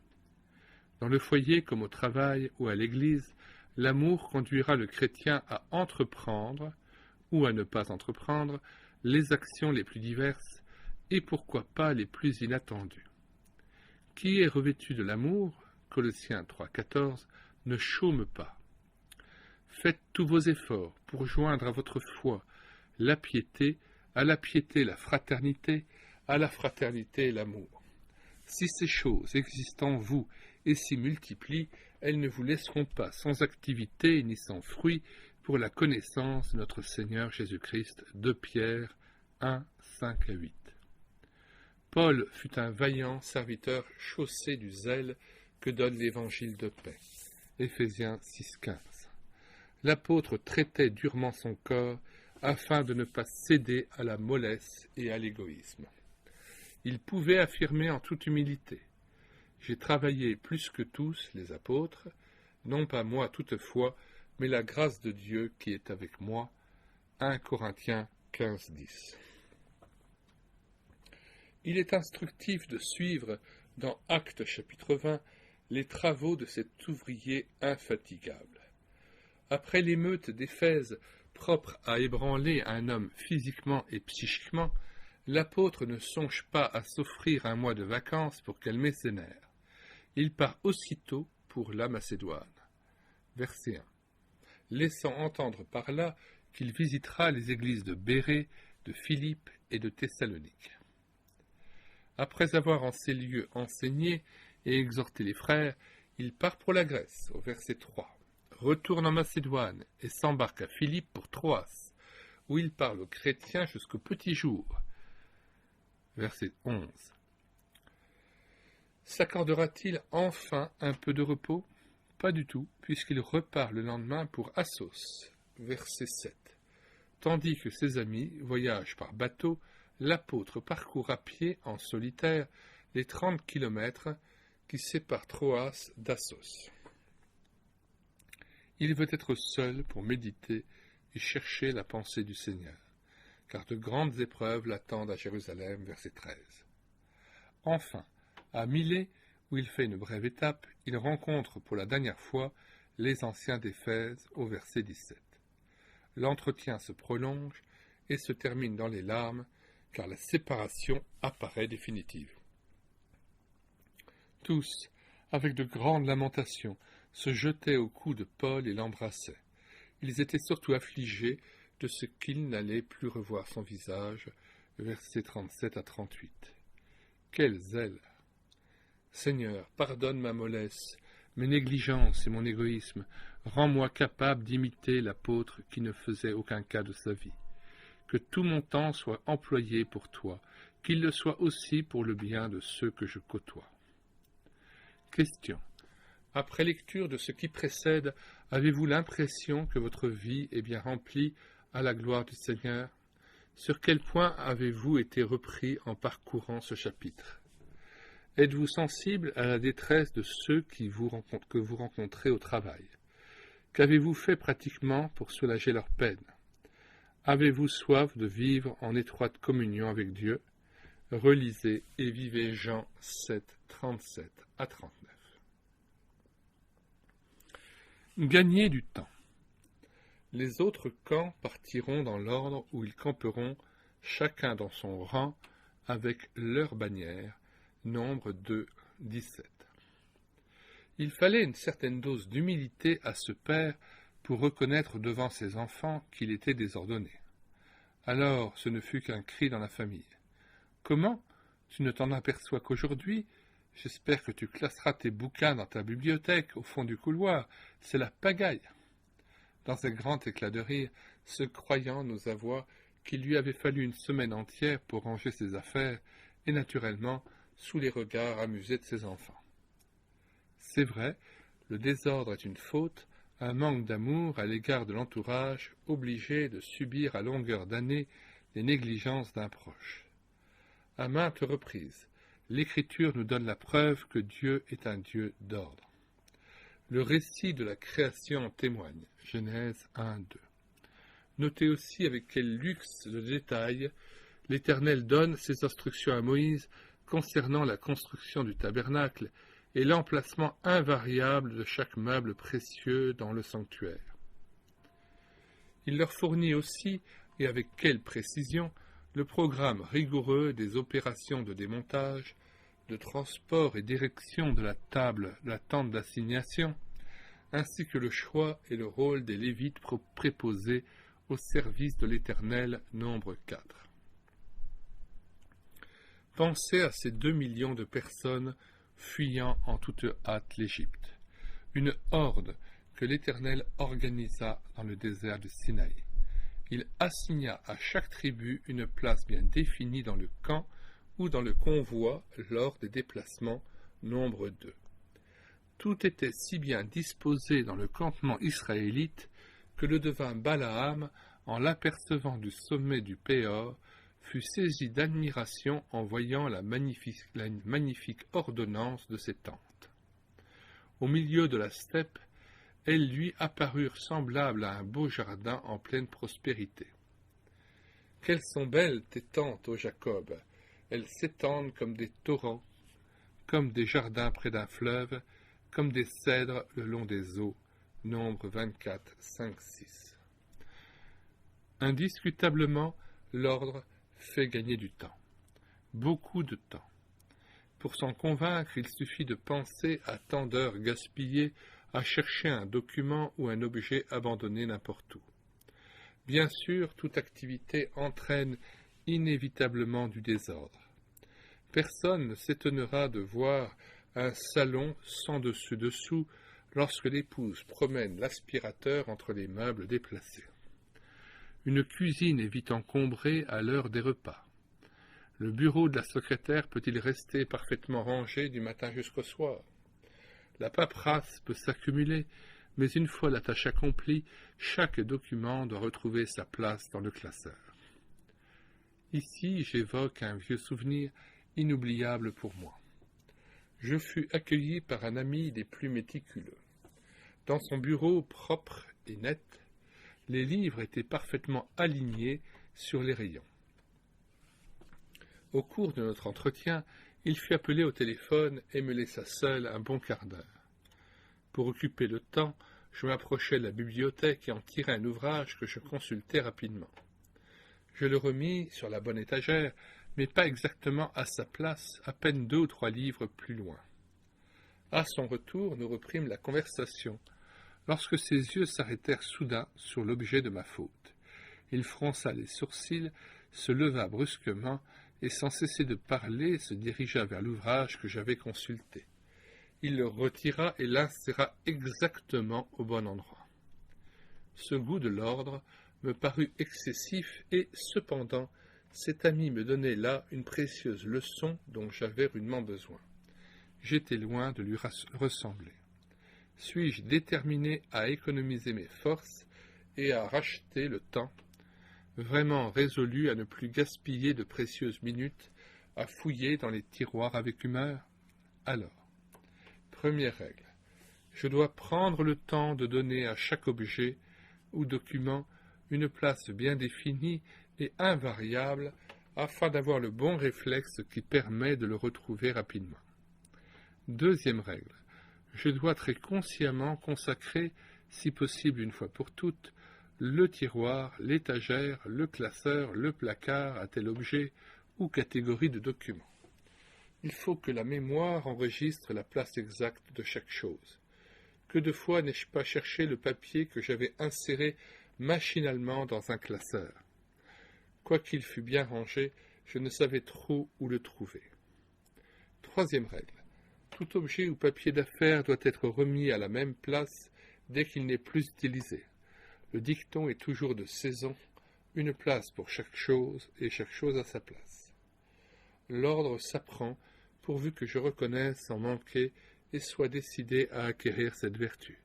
Dans le foyer comme au travail ou à l'église, l'amour conduira le chrétien à entreprendre, ou à ne pas entreprendre, les actions les plus diverses, et pourquoi pas les plus inattendues. Qui est revêtu de l'amour, Colossiens 3,14, ne chôme pas. Faites tous vos efforts pour joindre à votre foi la piété, à la piété la fraternité, à la fraternité l'amour. Si ces choses existent en vous et s'y multiplient, elles ne vous laisseront pas sans activité ni sans fruit pour la connaissance de notre Seigneur Jésus-Christ. 2 Pierre 1, 5 à 8. Paul fut un vaillant serviteur chaussé du zèle que donne l'évangile de paix. Éphésiens 6, 15. L'apôtre traitait durement son corps afin de ne pas céder à la mollesse et à l'égoïsme. Il pouvait affirmer en toute humilité: « J'ai travaillé plus que tous les apôtres, non pas moi toutefois, mais la grâce de Dieu qui est avec moi. » 1 Corinthiens 15, 10. Il est instructif de suivre, dans Actes chapitre 20, les travaux de cet ouvrier infatigable. Après l'émeute d'Éphèse, propre à ébranler un homme physiquement et psychiquement, l'apôtre ne songe pas à s'offrir un mois de vacances pour calmer ses nerfs. Il part aussitôt pour la Macédoine. Verset 1. Laissant entendre par là qu'il visitera les églises de Bérée, de Philippe et de Thessalonique. Après avoir en ces lieux enseigné et exhorté les frères, il part pour la Grèce, au verset 3, retourne en Macédoine et s'embarque à Philippe pour Troas, où il parle aux chrétiens jusqu'au petit jour. Verset 11. S'accordera-t-il enfin un peu de repos? Pas du tout, puisqu'il repart le lendemain pour Assos. Verset 7. Tandis que ses amis voyagent par bateau, l'apôtre parcourt à pied, en solitaire, les 30 kilomètres qui séparent Troas d'Assos. Il veut être seul pour méditer et chercher la pensée du Seigneur, car de grandes épreuves l'attendent à Jérusalem, verset 13. Enfin, à Milet, où il fait une brève étape, il rencontre pour la dernière fois les anciens d'Éphèse, au verset 17. L'entretien se prolonge et se termine dans les larmes, car la séparation apparaît définitive. Tous, avec de grandes lamentations, se jetaient au cou de Paul et l'embrassaient. Ils étaient surtout affligés de ce qu'ils n'allaient plus revoir son visage, versets 37 à 38. Quel zèle! Seigneur, pardonne ma mollesse, mes négligences et mon égoïsme, rends-moi capable d'imiter l'apôtre qui ne faisait aucun cas de sa vie. Que tout mon temps soit employé pour toi, qu'il le soit aussi pour le bien de ceux que je côtoie. Question. Après lecture de ce qui précède, avez-vous l'impression que votre vie est bien remplie à la gloire du Seigneur? Sur quel point avez-vous été repris en parcourant ce chapitre? Êtes-vous sensible à la détresse de ceux que vous rencontrez au travail? Qu'avez-vous fait pratiquement pour soulager leur peine? Avez-vous soif de vivre en étroite communion avec Dieu? Relisez et vivez Jean 7, 37 à 39. Gagner du temps. Les autres camps partiront dans l'ordre où ils camperont, chacun dans son rang, avec leur bannière, nombre 2, 17. Il fallait une certaine dose d'humilité à ce père pour reconnaître devant ses enfants qu'il était désordonné. Alors ce ne fut qu'un cri dans la famille. « Comment? Tu ne t'en aperçois qu'aujourd'hui? J'espère que tu classeras tes bouquins dans ta bibliothèque au fond du couloir. C'est la pagaille. » Dans un grand éclat de rire, ce croyant nous avoua qu'il lui avait fallu une semaine entière pour ranger ses affaires, et naturellement sous les regards amusés de ses enfants. C'est vrai, le désordre est une faute, un manque d'amour à l'égard de l'entourage, obligé de subir à longueur d'année les négligences d'un proche. À maintes reprises, l'Écriture nous donne la preuve que Dieu est un Dieu d'ordre. Le récit de la création en témoigne, Genèse 1, 2. Notez aussi avec quel luxe de détails l'Éternel donne ses instructions à Moïse concernant la construction du tabernacle et l'emplacement invariable de chaque meuble précieux dans le sanctuaire. Il leur fournit aussi, et avec quelle précision, le programme rigoureux des opérations de démontage, de transport et d'érection de la tente d'assignation, ainsi que le choix et le rôle des Lévites préposés au service de l'Éternel, nombre 4. Pensez à ces 2 millions de personnes fuyant en toute hâte l'Égypte, une horde que l'Éternel organisa dans le désert de Sinaï, il assigna à chaque tribu une place bien définie dans le camp ou dans le convoi lors des déplacements, nombre 2. Tout était si bien disposé dans le campement israélite que le devin Balaam, en l'apercevant du sommet du Péor, fut saisi d'admiration en voyant la magnifique ordonnance de ces tentes. Au milieu de la steppe, elles lui apparurent semblables à un beau jardin en pleine prospérité. « Quelles sont belles tes tentes, ô Jacob! Elles s'étendent comme des torrents, comme des jardins près d'un fleuve, comme des cèdres le long des eaux. » Nombre 24, 5, 6. Indiscutablement, l'ordre fait gagner du temps. Beaucoup de temps. Pour s'en convaincre, il suffit de penser à tant d'heures gaspillées à chercher un document ou un objet abandonné n'importe où. Bien sûr, toute activité entraîne inévitablement du désordre. Personne ne s'étonnera de voir un salon sans dessus-dessous lorsque l'épouse promène l'aspirateur entre les meubles déplacés. Une cuisine est vite encombrée à l'heure des repas. Le bureau de la secrétaire peut-il rester parfaitement rangé du matin jusqu'au soir? La paperasse peut s'accumuler, mais une fois la tâche accomplie, chaque document doit retrouver sa place dans le classeur. Ici, j'évoque un vieux souvenir inoubliable pour moi. Je fus accueilli par un ami des plus méticuleux. Dans son bureau propre et net, les livres étaient parfaitement alignés sur les rayons. Au cours de notre entretien, il fut appelé au téléphone et me laissa seul un bon quart d'heure. Pour occuper le temps, je m'approchai de la bibliothèque et en tirai un ouvrage que je consultai rapidement. Je le remis sur la bonne étagère, mais pas exactement à sa place, à peine 2 ou 3 livres plus loin. À son retour, nous reprîmes la conversation, lorsque ses yeux s'arrêtèrent soudain sur l'objet de ma faute. Il fronça les sourcils, se leva brusquement, et sans cesser de parler, se dirigea vers l'ouvrage que j'avais consulté. Il le retira et l'inséra exactement au bon endroit. Ce goût de l'ordre me parut excessif et, cependant, cet ami me donnait là une précieuse leçon dont j'avais rudement besoin. J'étais loin de lui ressembler. Suis-je déterminé à économiser mes forces et à racheter le temps, vraiment résolu à ne plus gaspiller de précieuses minutes à fouiller dans les tiroirs avec humeur? Alors, première règle, je dois prendre le temps de donner à chaque objet ou document une place bien définie et invariable afin d'avoir le bon réflexe qui permet de le retrouver rapidement. Deuxième règle, je dois très consciemment consacrer, si possible une fois pour toutes, le tiroir, l'étagère, le classeur, le placard à tel objet ou catégorie de documents. Il faut que la mémoire enregistre la place exacte de chaque chose. Que de fois n'ai-je pas cherché le papier que j'avais inséré machinalement dans un classeur? Quoiqu'il fût bien rangé, je ne savais trop où le trouver. Troisième règle. Tout objet ou papier d'affaires doit être remis à la même place dès qu'il n'est plus utilisé. Le dicton est toujours de saison, une place pour chaque chose et chaque chose à sa place. L'ordre s'apprend pourvu que je reconnaisse en manquer et sois décidé à acquérir cette vertu.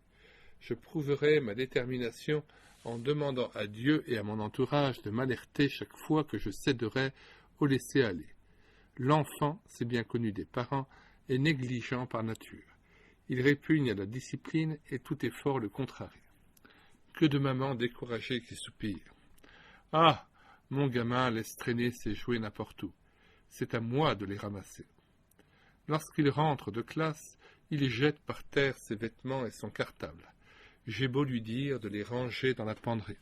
Je prouverai ma détermination en demandant à Dieu et à mon entourage de m'alerter chaque fois que je céderai au laisser-aller. L'enfant, c'est bien connu des parents, est négligent par nature. Il répugne à la discipline et tout effort le contrarie. Que de mamans découragées qui soupirent. « Ah, mon gamin laisse traîner ses jouets n'importe où. C'est à moi de les ramasser. » Lorsqu'il rentre de classe, il jette par terre ses vêtements et son cartable. J'ai beau lui dire de les ranger dans la penderie.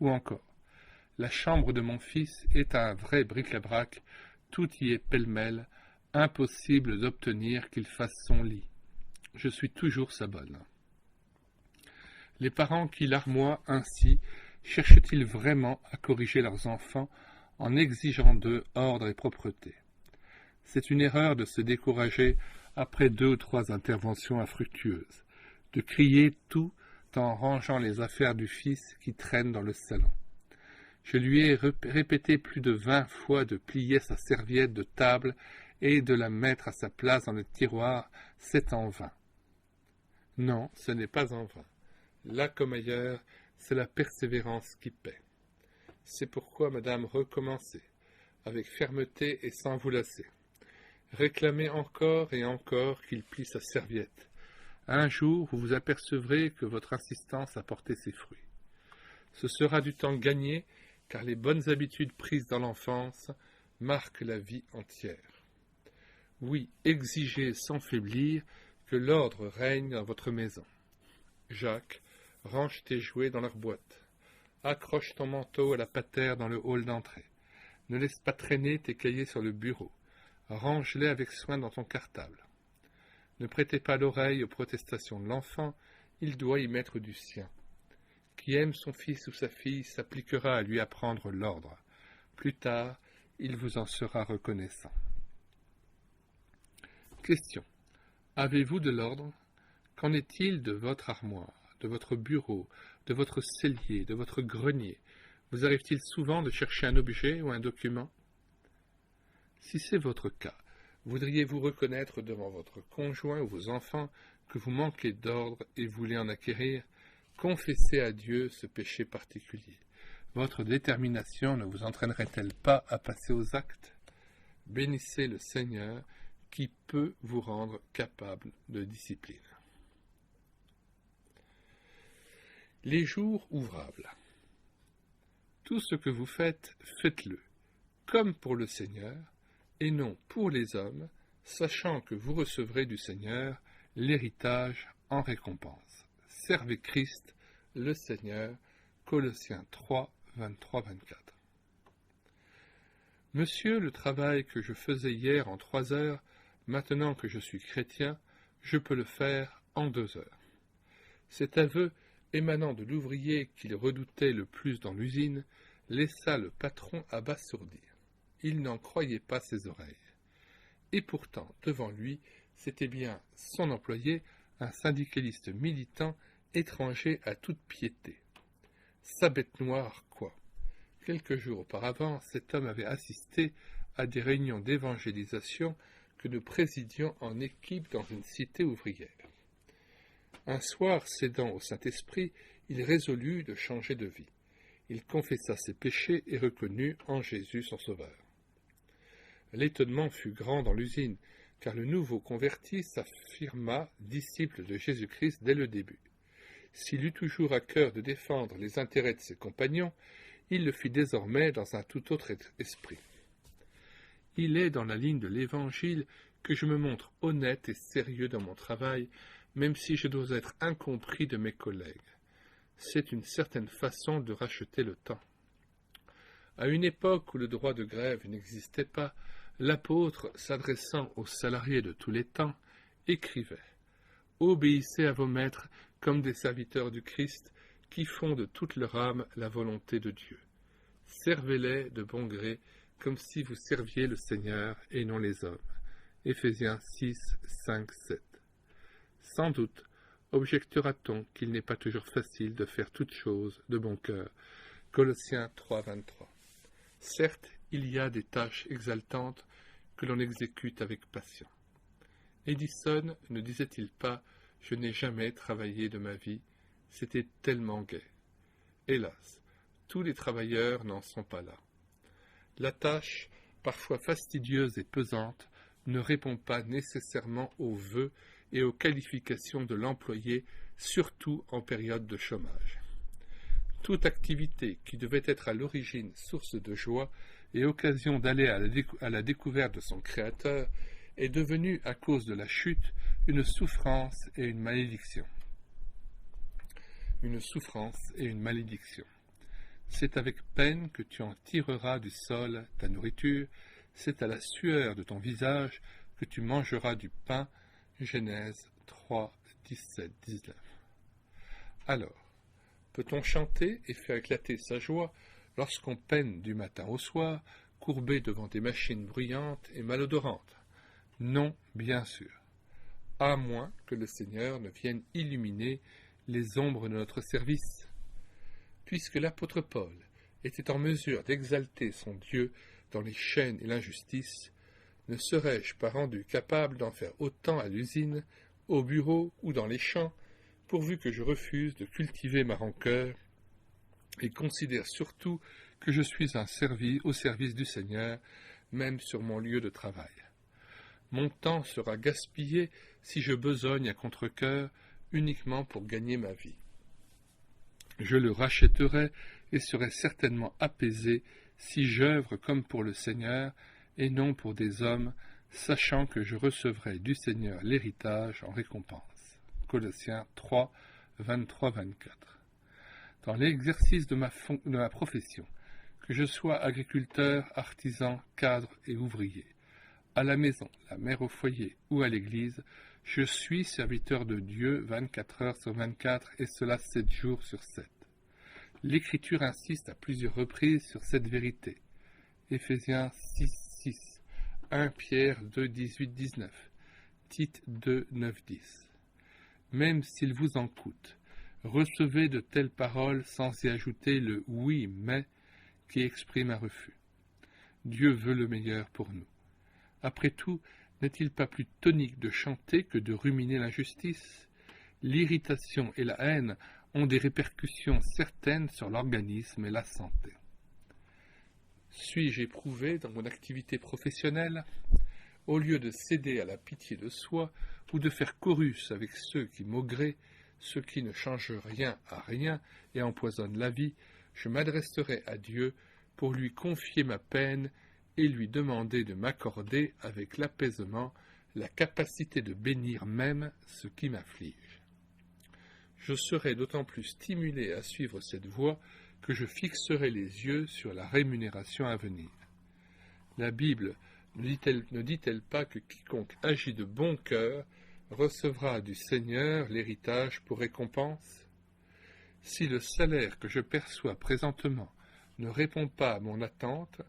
Ou encore, la chambre de mon fils est un vrai bric-à-brac, tout y est pêle-mêle, impossible d'obtenir qu'il fasse son lit. Je suis toujours sa bonne. Les parents qui larmoient ainsi cherchent-ils vraiment à corriger leurs enfants en exigeant d'eux ordre et propreté? C'est une erreur de se décourager après 2 ou 3 interventions infructueuses, de crier tout en rangeant les affaires du fils qui traînent dans le salon. Je lui ai répété plus de 20 fois de plier sa serviette de table et de la mettre à sa place dans le tiroir. C'est en vain. Non, ce n'est pas en vain. Là comme ailleurs, c'est la persévérance qui paie. C'est pourquoi, madame, recommencez, avec fermeté et sans vous lasser. Réclamez encore et encore qu'il plie sa serviette. Un jour, vous vous apercevrez que votre insistance a porté ses fruits. Ce sera du temps gagné, car les bonnes habitudes prises dans l'enfance marquent la vie entière. Oui, exigez sans faiblir que l'ordre règne dans votre maison. Jacques, range tes jouets dans leur boîte. Accroche ton manteau à la patère dans le hall d'entrée. Ne laisse pas traîner tes cahiers sur le bureau. Range-les avec soin dans ton cartable. Ne prêtez pas l'oreille aux protestations de l'enfant, il doit y mettre du sien. Qui aime son fils ou sa fille s'appliquera à lui apprendre l'ordre. Plus tard, il vous en sera reconnaissant. Question. Avez-vous de l'ordre? Qu'en est-il de votre armoire, de votre bureau, de votre cellier, de votre grenier? Vous arrive-t-il souvent de chercher un objet ou un document? Si c'est votre cas, voudriez-vous reconnaître devant votre conjoint ou vos enfants que vous manquez d'ordre et voulez en acquérir? Confessez à Dieu ce péché particulier. Votre détermination ne vous entraînerait-elle pas à passer aux actes? Bénissez le Seigneur qui peut vous rendre capable de discipline. Les jours ouvrables. Tout ce que vous faites, faites-le, comme pour le Seigneur, et non pour les hommes, sachant que vous recevrez du Seigneur l'héritage en récompense. Servez Christ, le Seigneur. Colossiens 3, 23-24. Monsieur, le travail que je faisais hier en 3 heures, maintenant que je suis chrétien, je peux le faire en 2 heures. Cet aveu, émanant de l'ouvrier qu'il redoutait le plus dans l'usine, laissa le patron abasourdir. Il n'en croyait pas ses oreilles. Et pourtant, devant lui, c'était bien son employé, un syndicaliste militant, étranger à toute piété. Sa bête noire, quoi. Quelques jours auparavant, cet homme avait assisté à des réunions d'évangélisation que nous présidions en équipe dans une cité ouvrière. Un soir, cédant au Saint-Esprit, il résolut de changer de vie. Il confessa ses péchés et reconnut en Jésus son Sauveur. L'étonnement fut grand dans l'usine, car le nouveau converti s'affirma disciple de Jésus-Christ dès le début. S'il eut toujours à cœur de défendre les intérêts de ses compagnons, il le fit désormais dans un tout autre esprit. Il est dans la ligne de l'Évangile que je me montre honnête et sérieux dans mon travail, même si je dois être incompris de mes collègues. C'est une certaine façon de racheter le temps. À une époque où le droit de grève n'existait pas, l'apôtre, s'adressant aux salariés de tous les temps, écrivait « Obéissez à vos maîtres comme des serviteurs du Christ qui font de toute leur âme la volonté de Dieu. Servez-les de bon gré comme si vous serviez le Seigneur et non les hommes. » Éphésiens 6, 5, 7. Sans doute objectera-t-on qu'il n'est pas toujours facile de faire toutes choses de bon cœur. Colossiens 3, 23. Certes, il y a des tâches exaltantes que l'on exécute avec passion. Edison ne disait-il pas « Je n'ai jamais travaillé de ma vie, c'était tellement gai ». Hélas, tous les travailleurs n'en sont pas là. La tâche, parfois fastidieuse et pesante, ne répond pas nécessairement aux vœux et aux qualifications de l'employé, surtout en période de chômage. Toute activité qui devait être à l'origine source de joie et occasion d'aller à la découverte de son Créateur est devenue, à cause de la chute, une souffrance et une malédiction. Une souffrance et une malédiction. C'est avec peine que tu en tireras du sol ta nourriture, c'est à la sueur de ton visage que tu mangeras du pain. Genèse 3, 17, 19. Alors, peut-on chanter et faire éclater sa joie lorsqu'on peine du matin au soir, courbé devant des machines bruyantes et malodorantes? Non, bien sûr, à moins que le Seigneur ne vienne illuminer les ombres de notre service. Puisque l'apôtre Paul était en mesure d'exalter son Dieu dans les chaînes et l'injustice, ne serais-je pas rendu capable d'en faire autant à l'usine, au bureau ou dans les champs, pourvu que je refuse de cultiver ma rancœur et considère surtout que je suis au service du Seigneur, même sur mon lieu de travail. Mon temps sera gaspillé si je besogne à contre-cœur uniquement pour gagner ma vie. Je le rachèterai et serai certainement apaisé si j'œuvre comme pour le Seigneur et non pour des hommes, sachant que je recevrai du Seigneur l'héritage en récompense. Colossiens 3, 23-24. Dans l'exercice de ma profession, que je sois agriculteur, artisan, cadre et ouvrier, à la maison, la mère au foyer ou à l'église, je suis serviteur de Dieu 24 heures sur 24 et cela 7 jours sur 7. L'Écriture insiste à plusieurs reprises sur cette vérité. Éphésiens 6, 6, 1 Pierre 2, 18, 19, Tite 2, 9, 10. Même s'il vous en coûte, recevez de telles paroles sans y ajouter le « oui, mais » qui exprime un refus. Dieu veut le meilleur pour nous. Après tout, n'est-il pas plus tonique de chanter que de ruminer l'injustice? L'irritation et la haine ont des répercussions certaines sur l'organisme et la santé. Suis-je éprouvé dans mon activité professionnelle? Au lieu de céder à la pitié de soi ou de faire chorus avec ceux qui maugraient, ceux qui ne changent rien à rien et empoisonnent la vie, je m'adresserai à Dieu pour lui confier ma peine et lui demander de m'accorder avec l'apaisement la capacité de bénir même ce qui m'afflige. Je serai d'autant plus stimulé à suivre cette voie que je fixerai les yeux sur la rémunération à venir. La Bible ne dit-elle pas que quiconque agit de bon cœur recevra du Seigneur l'héritage pour récompense? Si le salaire que je perçois présentement ne répond pas à mon attente,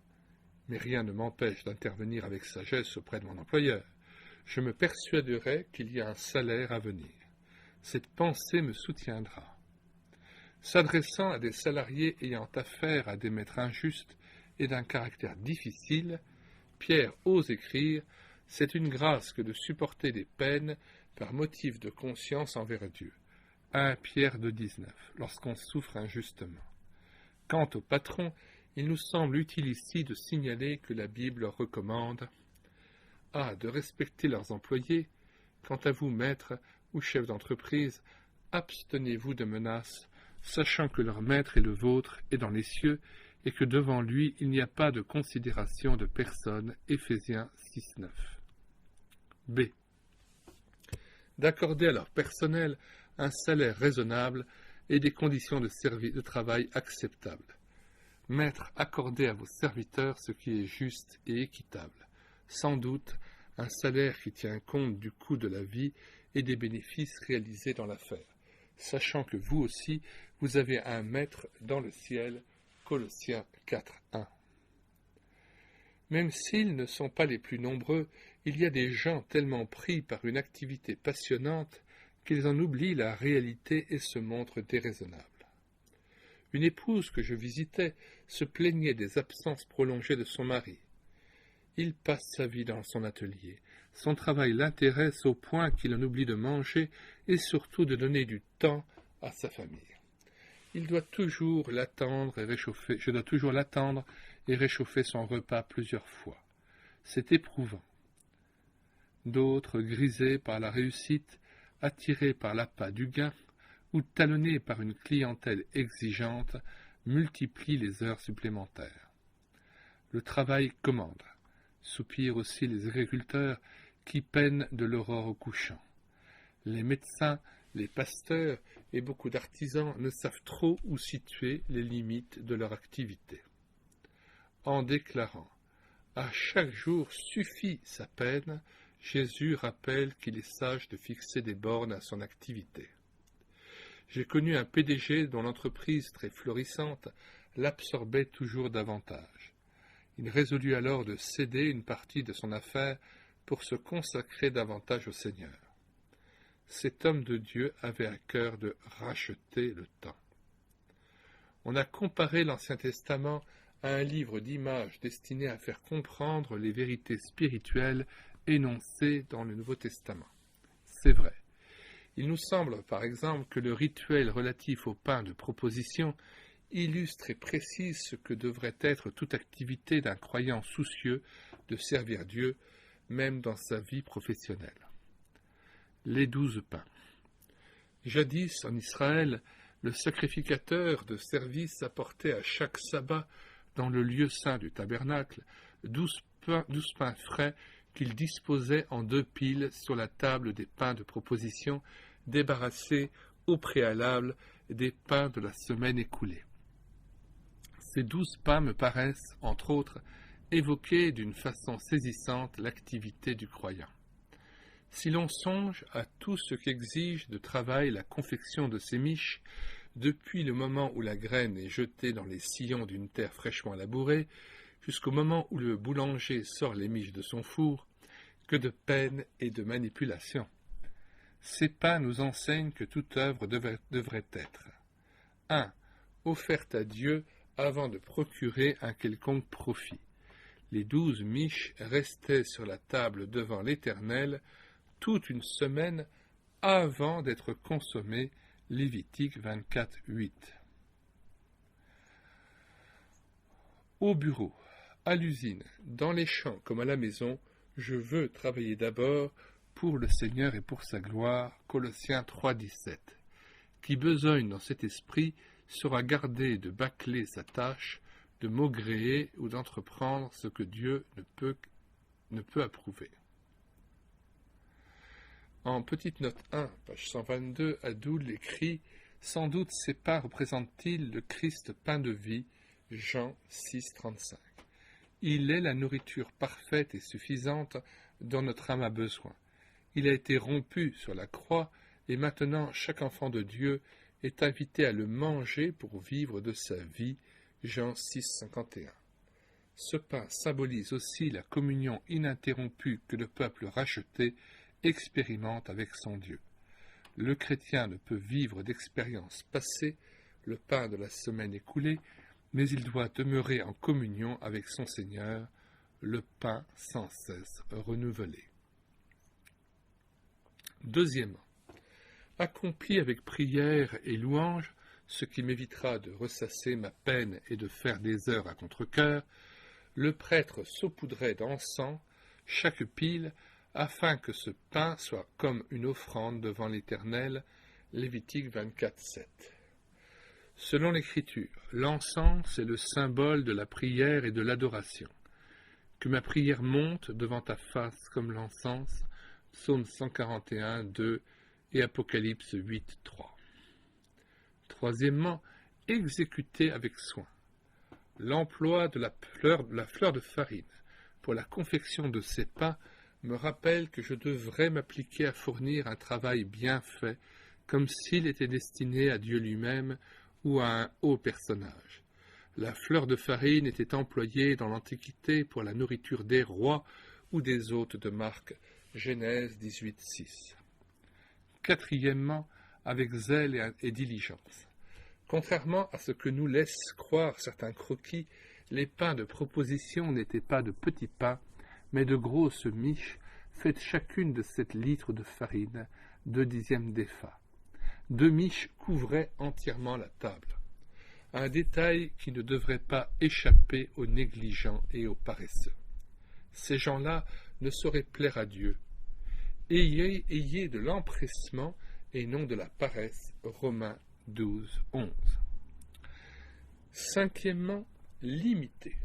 mais rien ne m'empêche d'intervenir avec sagesse auprès de mon employeur, je me persuaderai qu'il y a un salaire à venir. Cette pensée me soutiendra. S'adressant à des salariés ayant affaire à des maîtres injustes et d'un caractère difficile, Pierre ose écrire « C'est une grâce que de supporter des peines par motif de conscience envers Dieu. » 1 Pierre 2,19, lorsqu'on souffre injustement. Quant au patron, il nous semble utile ici de signaler que la Bible leur recommande de respecter leurs employés. Quant à vous, maîtres ou chefs d'entreprise, abstenez-vous de menaces, sachant que leur maître est le vôtre et dans les cieux, et que devant lui il n'y a pas de considération de personne. Éphésiens 6, 9. B. D'accorder à leur personnel un salaire raisonnable et des conditions de travail acceptables. Maître, accordez à vos serviteurs ce qui est juste et équitable. Sans doute, un salaire qui tient compte du coût de la vie et des bénéfices réalisés dans l'affaire, sachant que vous aussi, vous avez un maître dans le ciel. Colossiens 4, 1. Même s'ils ne sont pas les plus nombreux, il y a des gens tellement pris par une activité passionnante qu'ils en oublient la réalité et se montrent déraisonnables. Une épouse que je visitais se plaignait des absences prolongées de son mari. Il passe sa vie dans son atelier. Son travail l'intéresse au point qu'il en oublie de manger et surtout de donner du temps à sa famille. Je dois toujours l'attendre et réchauffer son repas plusieurs fois. C'est éprouvant. D'autres, grisés par la réussite, attirés par l'appât du gain, ou talonnés par une clientèle exigeante, multiplient les heures supplémentaires. Le travail commande. Soupirent aussi les agriculteurs qui peinent de l'aurore au couchant. Les médecins, les pasteurs et beaucoup d'artisans ne savent trop où situer les limites de leur activité. En déclarant « À chaque jour suffit sa peine », Jésus rappelle qu'il est sage de fixer des bornes à son activité. J'ai connu un PDG dont l'entreprise très florissante l'absorbait toujours davantage. Il résolut alors de céder une partie de son affaire pour se consacrer davantage au Seigneur. Cet homme de Dieu avait à cœur de racheter le temps. On a comparé l'Ancien Testament à un livre d'images destiné à faire comprendre les vérités spirituelles énoncées dans le Nouveau Testament. C'est vrai. Il nous semble, par exemple, que le rituel relatif au pain de proposition illustre et précise ce que devrait être toute activité d'un croyant soucieux de servir Dieu, même dans sa vie professionnelle. Les 12 pains. Jadis, en Israël, le sacrificateur de service apportait à chaque sabbat, dans le lieu saint du tabernacle, 12 pains frais qu'il disposait en 2 piles sur la table des pains de proposition, débarrassés au préalable des pains de la semaine écoulée. Ces 12 pains me paraissent, entre autres, évoquer d'une façon saisissante l'activité du croyant. Si l'on songe à tout ce qu'exige de travail la confection de ces miches, depuis le moment où la graine est jetée dans les sillons d'une terre fraîchement labourée, jusqu'au moment où le boulanger sort les miches de son four, que de peine et de manipulation. Ces pains nous enseignent que toute œuvre devrait être 1. Offerte à Dieu avant de procurer un quelconque profit. Les 12 miches restaient sur la table devant l'Éternel toute une semaine avant d'être consommées. Lévitique 24, 8. Au bureau, à l'usine, dans les champs comme à la maison, je veux travailler d'abord pour le Seigneur et pour sa gloire. Colossiens 3, 17. Qui besogne dans cet esprit sera gardé de bâcler sa tâche, de maugréer ou d'entreprendre ce que Dieu ne peut approuver. En petite note 1, page 122, Adoul écrit « Sans doute ces pains représentent-ils le Christ pain de vie » Jean 6, 35. Il est la nourriture parfaite et suffisante dont notre âme a besoin. Il a été rompu sur la croix et maintenant chaque enfant de Dieu est invité à le manger pour vivre de sa vie. Jean 6, 51. Ce pain symbolise aussi la communion ininterrompue que le peuple racheté expérimente avec son Dieu. Le chrétien ne peut vivre d'expériences passées, le pain de la semaine écoulée, mais il doit demeurer en communion avec son Seigneur, le pain sans cesse renouvelé. Deuxièmement, accompli avec prière et louange, ce qui m'évitera de ressasser ma peine et de faire des heures à contre-cœur, le prêtre saupoudrait d'encens chaque pile afin que ce pain soit comme une offrande devant l'Éternel. Lévitique 24, 7. Selon l'Écriture, l'encens est le symbole de la prière et de l'adoration. Que ma prière monte devant ta face comme l'encens, Psaume 141, 2 et Apocalypse 8, 3. Troisièmement, exécuter avec soin. L'emploi de la fleur de farine pour la confection de ces pains me rappelle que je devrais m'appliquer à fournir un travail bien fait, comme s'il était destiné à Dieu lui-même ou à un haut personnage. La fleur de farine était employée dans l'Antiquité pour la nourriture des rois ou des hôtes de marque. Genèse 18, 6. Quatrièmement, avec zèle et diligence. Contrairement à ce que nous laissent croire certains croquis, les pains de proposition n'étaient pas de petits pains, mais de grosses miches, faites chacune de 7 litres de farine, 2/10 d'épha. 2 miches couvraient entièrement la table. Un détail qui ne devrait pas échapper aux négligents et aux paresseux. Ces gens-là ne sauraient plaire à Dieu. Ayez de l'empressement et non de la paresse. Romains 12, 11. Cinquièmement, limiter.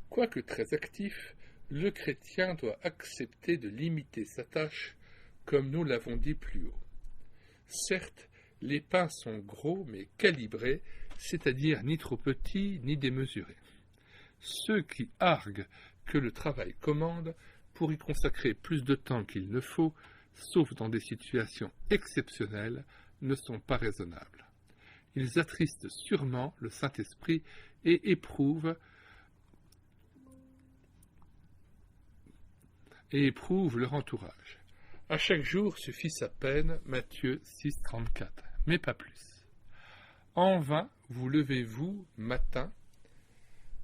Quoique très actif, le chrétien doit accepter de limiter sa tâche, comme nous l'avons dit plus haut. Certes, les pains sont gros mais calibrés, c'est-à-dire ni trop petits ni démesurés. Ceux qui arguent que le travail commande, pour y consacrer plus de temps qu'il ne faut, sauf dans des situations exceptionnelles, ne sont pas raisonnables. Ils attristent sûrement le Saint-Esprit et éprouvent leur entourage. À chaque jour suffit sa peine, Matthieu 6, 34, mais pas plus. En vain vous levez-vous matin,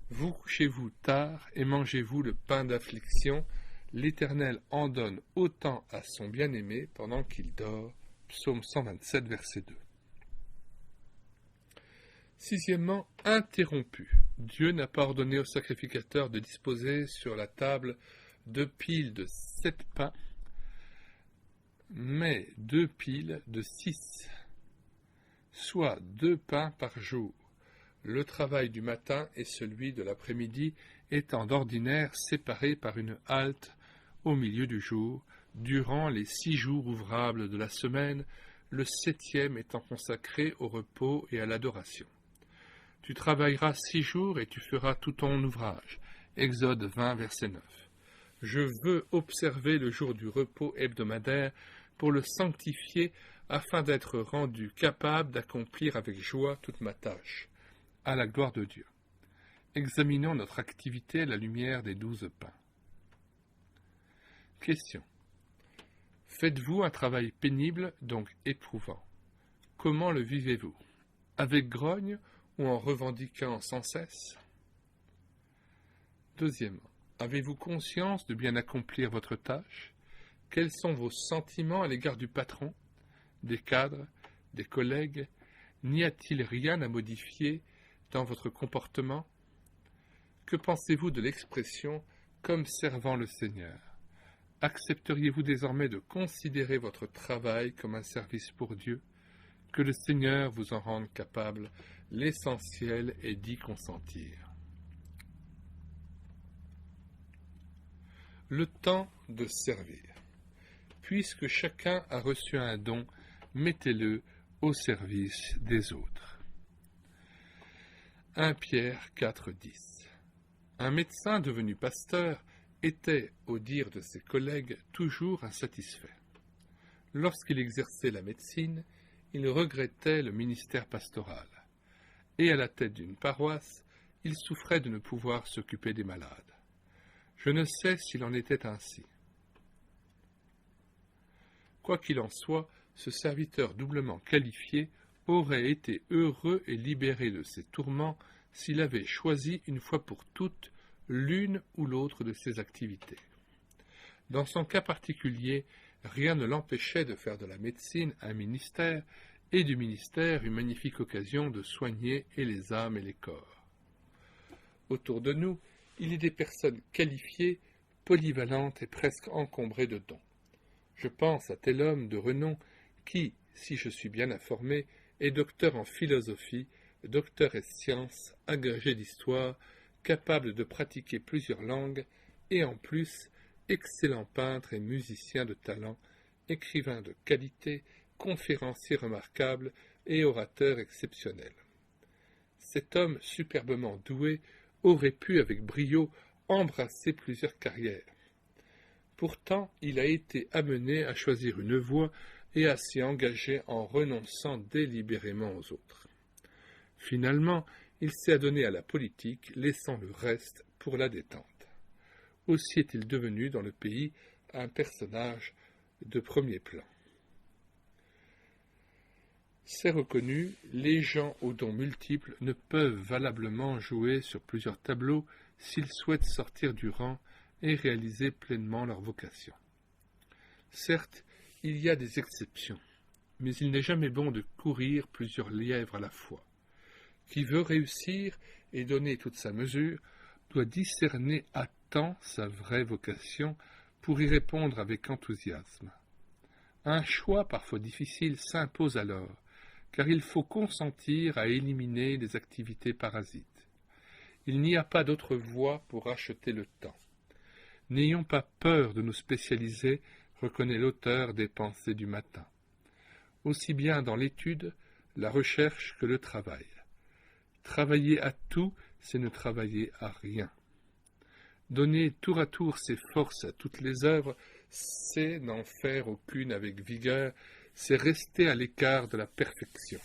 vous couchez-vous tard et mangez-vous le pain d'affliction. L'Éternel en donne autant à son bien-aimé pendant qu'il dort. Psaume 127, verset 2. Sixièmement, interrompu. Dieu n'a pas ordonné au sacrificateur de disposer sur la table 2 piles de 7 pains, mais 2 piles de 6, soit 2 pains par jour. Le travail du matin et celui de l'après-midi étant d'ordinaire séparés par une halte au milieu du jour, durant les 6 jours ouvrables de la semaine, le 7e étant consacré au repos et à l'adoration. Tu travailleras 6 jours et tu feras tout ton ouvrage. Exode 20, verset 9. Je veux observer le jour du repos hebdomadaire pour le sanctifier afin d'être rendu capable d'accomplir avec joie toute ma tâche, à la gloire de Dieu. Examinons notre activité à la lumière des 12 pains. Question. Faites-vous un travail pénible, donc éprouvant? Comment le vivez-vous? Avec grogne ou en revendiquant sans cesse? Deuxièmement, avez-vous conscience de bien accomplir votre tâche? Quels sont vos sentiments à l'égard du patron, des cadres, des collègues? N'y a-t-il rien à modifier dans votre comportement? Que pensez-vous de l'expression « comme servant le Seigneur » ? Accepteriez-vous désormais de considérer votre travail comme un service pour Dieu? Que le Seigneur vous en rende capable, l'essentiel est d'y consentir. Le temps de servir. Puisque chacun a reçu un don, mettez-le au service des autres. 1 Pierre 4,10. Un médecin devenu pasteur était, au dire de ses collègues, toujours insatisfait. Lorsqu'il exerçait la médecine, il regrettait le ministère pastoral, et à la tête d'une paroisse, il souffrait de ne pouvoir s'occuper des malades. Je ne sais s'il en était ainsi. Quoi qu'il en soit, ce serviteur doublement qualifié aurait été heureux et libéré de ses tourments s'il avait choisi une fois pour toutes l'une ou l'autre de ses activités. Dans son cas particulier, rien ne l'empêchait de faire de la médecine un ministère et du ministère une magnifique occasion de soigner et les âmes et les corps. Autour de nous, il y a des personnes qualifiées, polyvalentes et presque encombrées de dons. Je pense à tel homme de renom qui, si je suis bien informé, est docteur en philosophie, docteur en sciences, agrégé d'histoire, capable de pratiquer plusieurs langues et en plus excellent peintre et musicien de talent, écrivain de qualité, conférencier remarquable et orateur exceptionnel. Cet homme superbement doué aurait pu avec brio embrasser plusieurs carrières. Pourtant, il a été amené à choisir une voie et à s'y engager en renonçant délibérément aux autres. Finalement, il s'est adonné à la politique, laissant le reste pour la détente. Aussi est-il devenu dans le pays un personnage de premier plan. C'est reconnu, les gens aux dons multiples ne peuvent valablement jouer sur plusieurs tableaux s'ils souhaitent sortir du rang et réaliser pleinement leur vocation. Certes, il y a des exceptions, mais il n'est jamais bon de courir plusieurs lièvres à la fois. Qui veut réussir et donner toute sa mesure doit discerner à temps sa vraie vocation pour y répondre avec enthousiasme. Un choix parfois difficile s'impose alors, car il faut consentir à éliminer les activités parasites. Il n'y a pas d'autre voie pour acheter le temps. N'ayons pas peur de nous spécialiser, reconnaît l'auteur des Pensées du matin. Aussi bien dans l'étude, la recherche que le travail. Travailler à tout, c'est ne travailler à rien. Donner tour à tour ses forces à toutes les œuvres, c'est n'en faire aucune avec vigueur, c'est rester à l'écart de la perfection.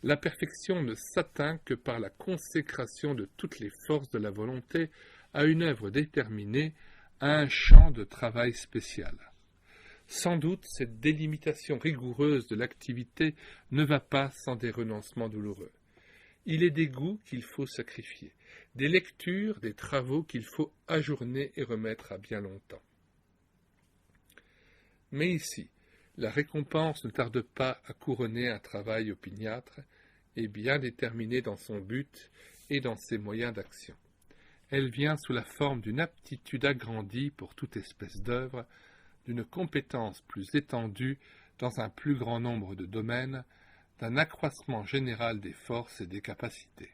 La perfection ne s'atteint que par la consécration de toutes les forces de la volonté à une œuvre déterminée, à un champ de travail spécial. Sans doute, cette délimitation rigoureuse de l'activité ne va pas sans des renoncements douloureux. Il est des goûts qu'il faut sacrifier, des lectures, des travaux qu'il faut ajourner et remettre à bien longtemps. Mais ici, la récompense ne tarde pas à couronner un travail opiniâtre et bien déterminé dans son but et dans ses moyens d'action. Elle vient sous la forme d'une aptitude agrandie pour toute espèce d'œuvre, d'une compétence plus étendue dans un plus grand nombre de domaines, d'un accroissement général des forces et des capacités.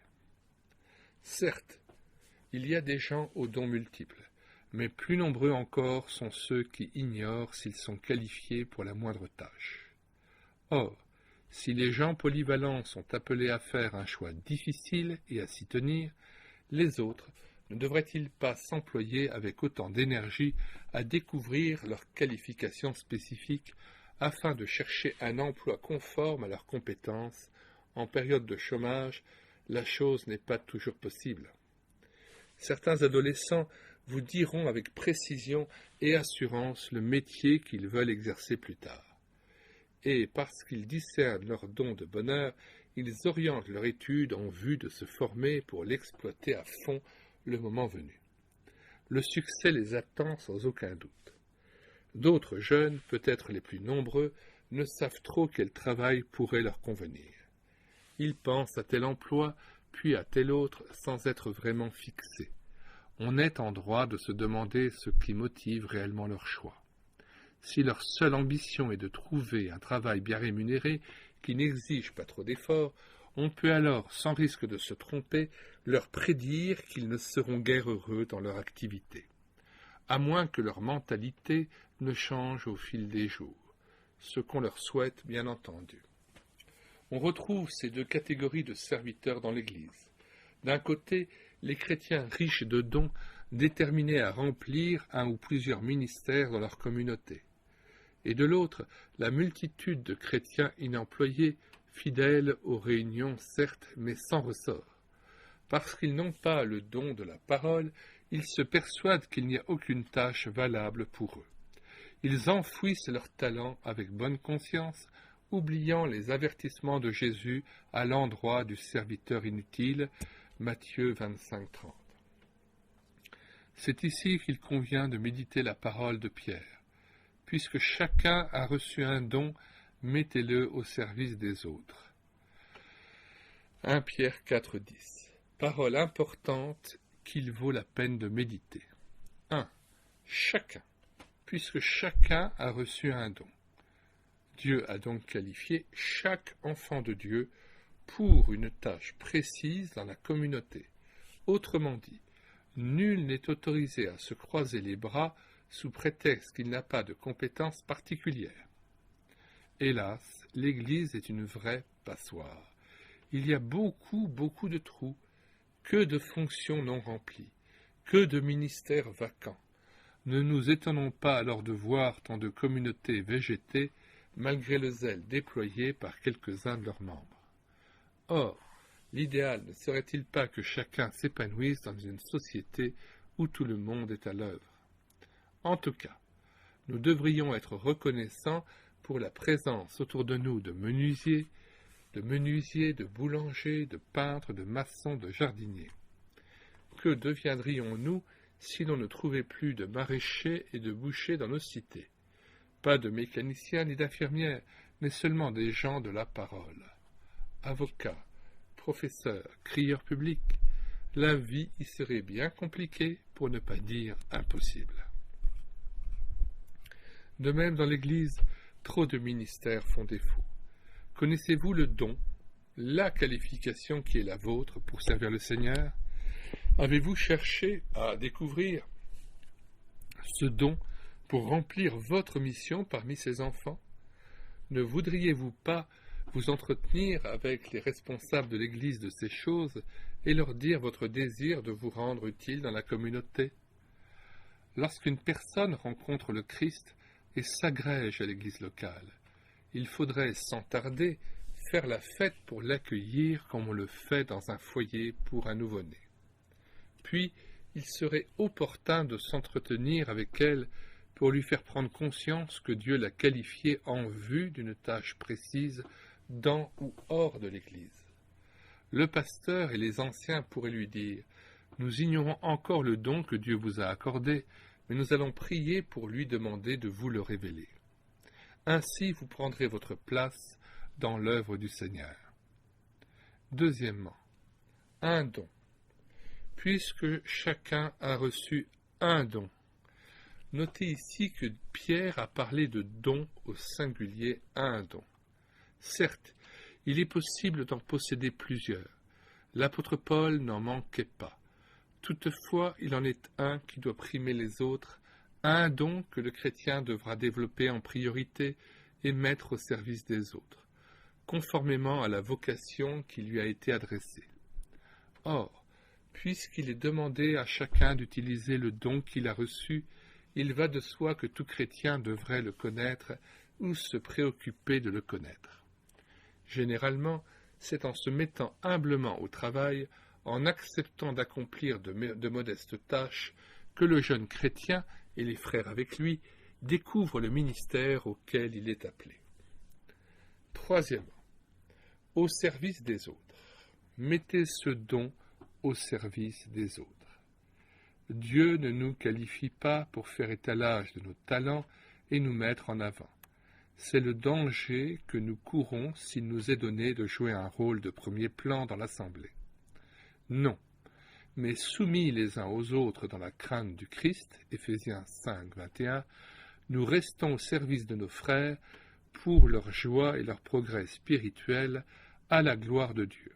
Certes, il y a des gens aux dons multiples, mais plus nombreux encore sont ceux qui ignorent s'ils sont qualifiés pour la moindre tâche. Or, si les gens polyvalents sont appelés à faire un choix difficile et à s'y tenir, les autres ne devraient-ils pas s'employer avec autant d'énergie à découvrir leurs qualifications spécifiques afin de chercher un emploi conforme à leurs compétences? En période de chômage, la chose n'est pas toujours possible. Certains adolescents vous diront avec précision et assurance le métier qu'ils veulent exercer plus tard. Et parce qu'ils discernent leur don de bonheur, ils orientent leur étude en vue de se former pour l'exploiter à fond le moment venu. Le succès les attend sans aucun doute. D'autres jeunes, peut-être les plus nombreux, ne savent trop quel travail pourrait leur convenir. Ils pensent à tel emploi, puis à tel autre, sans être vraiment fixés. On est en droit de se demander ce qui motive réellement leur choix. Si leur seule ambition est de trouver un travail bien rémunéré qui n'exige pas trop d'efforts, on peut alors, sans risque de se tromper, leur prédire qu'ils ne seront guère heureux dans leur activité, à moins que leur mentalité ne change au fil des jours, ce qu'on leur souhaite bien entendu. On retrouve ces deux catégories de serviteurs dans l'Église. D'un côté, les chrétiens riches de dons, déterminés à remplir un ou plusieurs ministères dans leur communauté. Et de l'autre, la multitude de chrétiens inemployés, fidèles aux réunions certes, mais sans ressort. Parce qu'ils n'ont pas le don de la parole, ils se persuadent qu'il n'y a aucune tâche valable pour eux. Ils enfouissent leur talent avec bonne conscience, oubliant les avertissements de Jésus à l'endroit du serviteur inutile, Matthieu 25-30. C'est ici qu'il convient de méditer la parole de Pierre. Puisque chacun a reçu un don, mettez-le au service des autres. 1 Pierre 4,10. Parole importante qu'il vaut la peine de méditer. 1. Chacun. Puisque chacun a reçu un don. Dieu a donc qualifié chaque enfant de Dieu pour une tâche précise dans la communauté. Autrement dit, nul n'est autorisé à se croiser les bras sous prétexte qu'il n'a pas de compétences particulières. Hélas, l'Église est une vraie passoire. Il y a beaucoup de trous, que de fonctions non remplies, que de ministères vacants. Ne nous étonnons pas alors de voir tant de communautés végéter, malgré le zèle déployé par quelques-uns de leurs membres. Or, l'idéal ne serait-il pas que chacun s'épanouisse dans une société où tout le monde est à l'œuvre? En tout cas, nous devrions être reconnaissants pour la présence autour de nous de menuisiers, de boulangers, de peintres, de maçons, de jardiniers. Que deviendrions-nous si l'on ne trouvait plus de maraîchers et de bouchers dans nos cités? Pas de mécaniciens ni d'infirmières, mais seulement des gens de la parole. Avocats, professeurs, crieurs publics, la vie y serait bien compliquée, pour ne pas dire impossible. De même, dans l'Église, trop de ministères font défaut. Connaissez-vous le don, la qualification qui est la vôtre pour servir le Seigneur? Avez-vous cherché à découvrir ce don pour remplir votre mission parmi ses enfants? Ne voudriez-vous pas vous entretenir avec les responsables de l'Église de ces choses et leur dire votre désir de vous rendre utile dans la communauté? Lorsqu'une personne rencontre le Christ et s'agrège à l'Église locale, il faudrait sans tarder faire la fête pour l'accueillir comme on le fait dans un foyer pour un nouveau-né. Puis, il serait opportun de s'entretenir avec elle pour lui faire prendre conscience que Dieu l'a qualifié en vue d'une tâche précise dans ou hors de l'Église. Le pasteur et les anciens pourraient lui dire « Nous ignorons encore le don que Dieu vous a accordé, mais nous allons prier pour lui demander de vous le révéler. Ainsi vous prendrez votre place dans l'œuvre du Seigneur. » Deuxièmement, un don. Puisque chacun a reçu un don. Notez ici que Pierre a parlé de don au singulier un don. Certes, il est possible d'en posséder plusieurs. L'apôtre Paul n'en manquait pas. Toutefois, il en est un qui doit primer les autres, un don que le chrétien devra développer en priorité et mettre au service des autres, conformément à la vocation qui lui a été adressée. Or, puisqu'il est demandé à chacun d'utiliser le don qu'il a reçu, il va de soi que tout chrétien devrait le connaître ou se préoccuper de le connaître. Généralement, c'est en se mettant humblement au travail, en acceptant d'accomplir de modestes tâches, que le jeune chrétien et les frères avec lui découvrent le ministère auquel il est appelé. Troisièmement, au service des autres. Mettez ce don au service des autres. Dieu ne nous qualifie pas pour faire étalage de nos talents et nous mettre en avant. C'est le danger que nous courons s'il nous est donné de jouer un rôle de premier plan dans l'assemblée. Non, mais soumis les uns aux autres dans la crainte du Christ, Éphésiens 5, 21, nous restons au service de nos frères pour leur joie et leur progrès spirituel à la gloire de Dieu.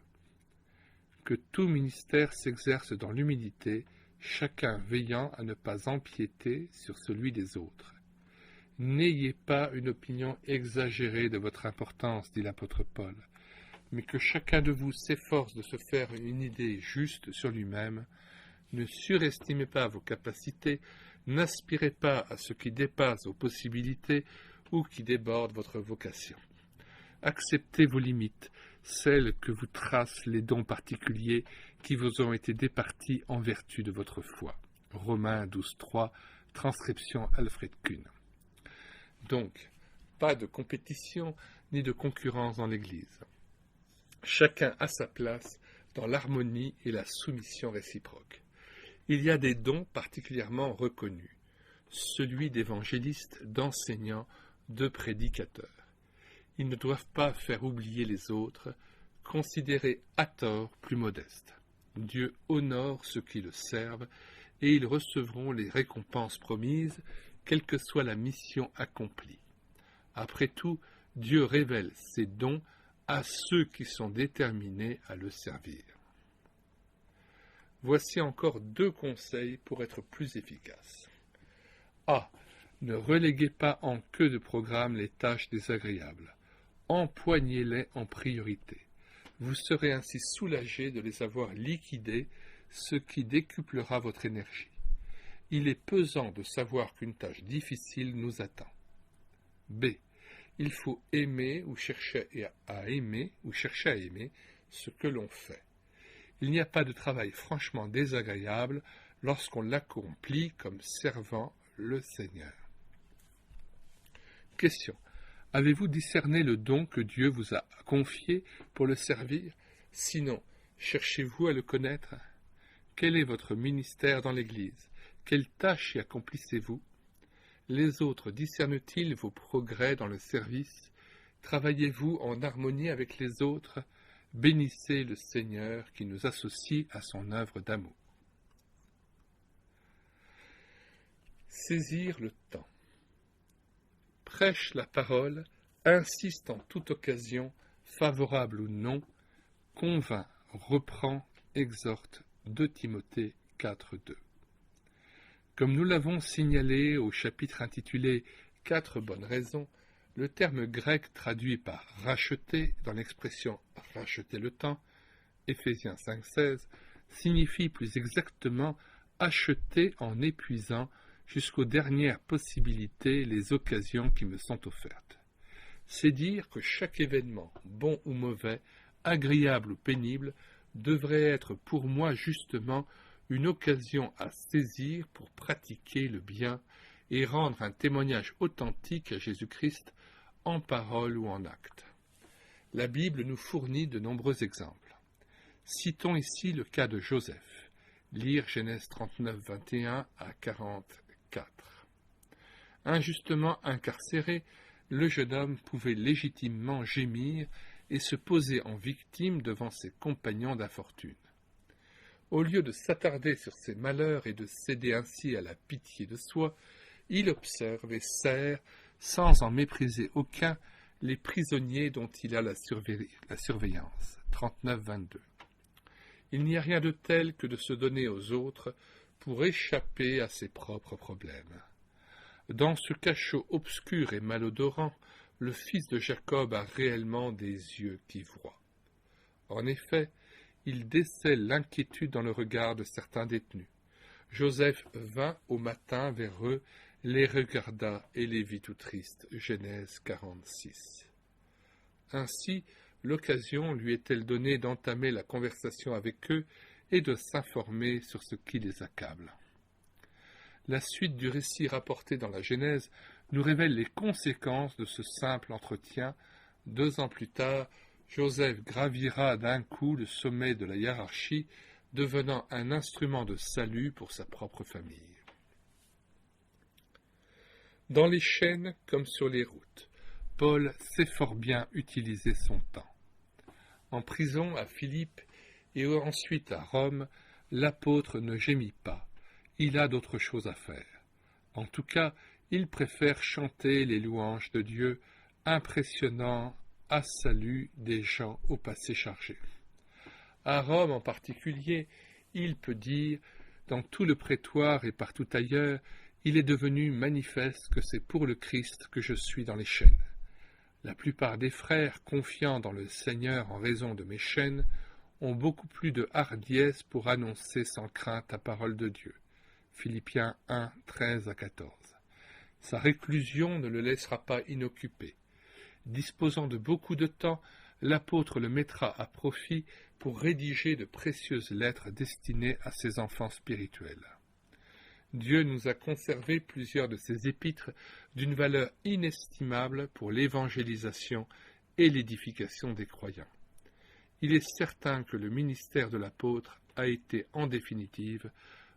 Que tout ministère s'exerce dans l'humilité, chacun veillant à ne pas empiéter sur celui des autres. N'ayez pas une opinion exagérée de votre importance, dit l'apôtre Paul, mais que chacun de vous s'efforce de se faire une idée juste sur lui-même. Ne surestimez pas vos capacités, n'aspirez pas à ce qui dépasse vos possibilités ou qui déborde votre vocation. Acceptez vos limites, celles que vous tracent les dons particuliers qui vous ont été départis en vertu de votre foi. Romains 12.3, transcription Alfred Kuhn. Donc, pas de compétition ni de concurrence dans l'Église. Chacun a sa place dans l'harmonie et la soumission réciproque. Il y a des dons particulièrement reconnus, celui d'évangéliste, d'enseignant, de prédicateur. Ils ne doivent pas faire oublier les autres, considérés à tort plus modestes. Dieu honore ceux qui le servent, et ils recevront les récompenses promises, quelle que soit la mission accomplie. Après tout, Dieu révèle ses dons à ceux qui sont déterminés à le servir. Voici encore 2 conseils pour être plus efficace. A. Ne reléguez pas en queue de programme les tâches désagréables. Empoignez-les en priorité. Vous serez ainsi soulagé de les avoir liquidées, ce qui décuplera votre énergie. Il est pesant de savoir qu'une tâche difficile nous attend. B. Il faut aimer ou chercher à aimer ce que l'on fait. Il n'y a pas de travail franchement désagréable lorsqu'on l'accomplit comme servant le Seigneur. Question. Avez-vous discerné le don que Dieu vous a confié pour le servir? Sinon, cherchez-vous à le connaître? Quel est votre ministère dans l'Église? Quelles tâches y accomplissez-vous? Les autres discernent-ils vos progrès dans le service? Travaillez-vous en harmonie avec les autres? Bénissez le Seigneur qui nous associe à son œuvre d'amour. Saisir le temps. Prêche la parole, insiste en toute occasion, favorable ou non, convainc, reprend, exhorte. 2 Timothée 4.2. Comme nous l'avons signalé au chapitre intitulé « 4 bonnes raisons », le terme grec traduit par « racheter » dans l'expression « racheter le temps », Éphésiens 5.16, signifie plus exactement « acheter en épuisant jusqu'aux dernières possibilités les occasions qui me sont offertes ». C'est dire que chaque événement, bon ou mauvais, agréable ou pénible, devrait être pour moi justement une occasion à saisir pour pratiquer le bien et rendre un témoignage authentique à Jésus-Christ en parole ou en acte. La Bible nous fournit de nombreux exemples. Citons ici le cas de Joseph. Lire Genèse 39, 21 à 44. Injustement incarcéré, le jeune homme pouvait légitimement gémir et se poser en victime devant ses compagnons d'infortune. Au lieu de s'attarder sur ses malheurs et de céder ainsi à la pitié de soi, il observe et sert, sans en mépriser aucun, les prisonniers dont il a la surveillance. 39, 22. Il n'y a rien de tel que de se donner aux autres pour échapper à ses propres problèmes. Dans ce cachot obscur et malodorant, le fils de Jacob a réellement des yeux qui voient. En effet, il décèle l'inquiétude dans le regard de certains détenus. Joseph vint au matin vers eux, les regarda et les vit tout tristes. Genèse 46. Ainsi, l'occasion lui est-elle donnée d'entamer la conversation avec eux et de s'informer sur ce qui les accable. La suite du récit rapporté dans la Genèse nous révèle les conséquences de ce simple entretien. 2 ans plus tard, Joseph gravira d'un coup le sommet de la hiérarchie, devenant un instrument de salut pour sa propre famille. Dans les chaînes comme sur les routes, Paul sait fort bien utiliser son temps. En prison à Philippe et ensuite à Rome, l'apôtre ne gémit pas. Il a d'autres choses à faire. En tout cas, il préfère chanter les louanges de Dieu, impressionnant à salut des gens au passé chargé. À Rome en particulier, il peut dire, dans tout le prétoire et partout ailleurs, il est devenu manifeste que c'est pour le Christ que je suis dans les chaînes. La plupart des frères, confiants dans le Seigneur en raison de mes chaînes, ont beaucoup plus de hardiesse pour annoncer sans crainte la parole de Dieu. Philippiens 1, 13 à 14. Sa réclusion ne le laissera pas inoccupé. Disposant de beaucoup de temps, l'apôtre le mettra à profit pour rédiger de précieuses lettres destinées à ses enfants spirituels. Dieu nous a conservé plusieurs de ces épîtres d'une valeur inestimable pour l'évangélisation et l'édification des croyants. Il est certain que le ministère de l'apôtre a été en définitive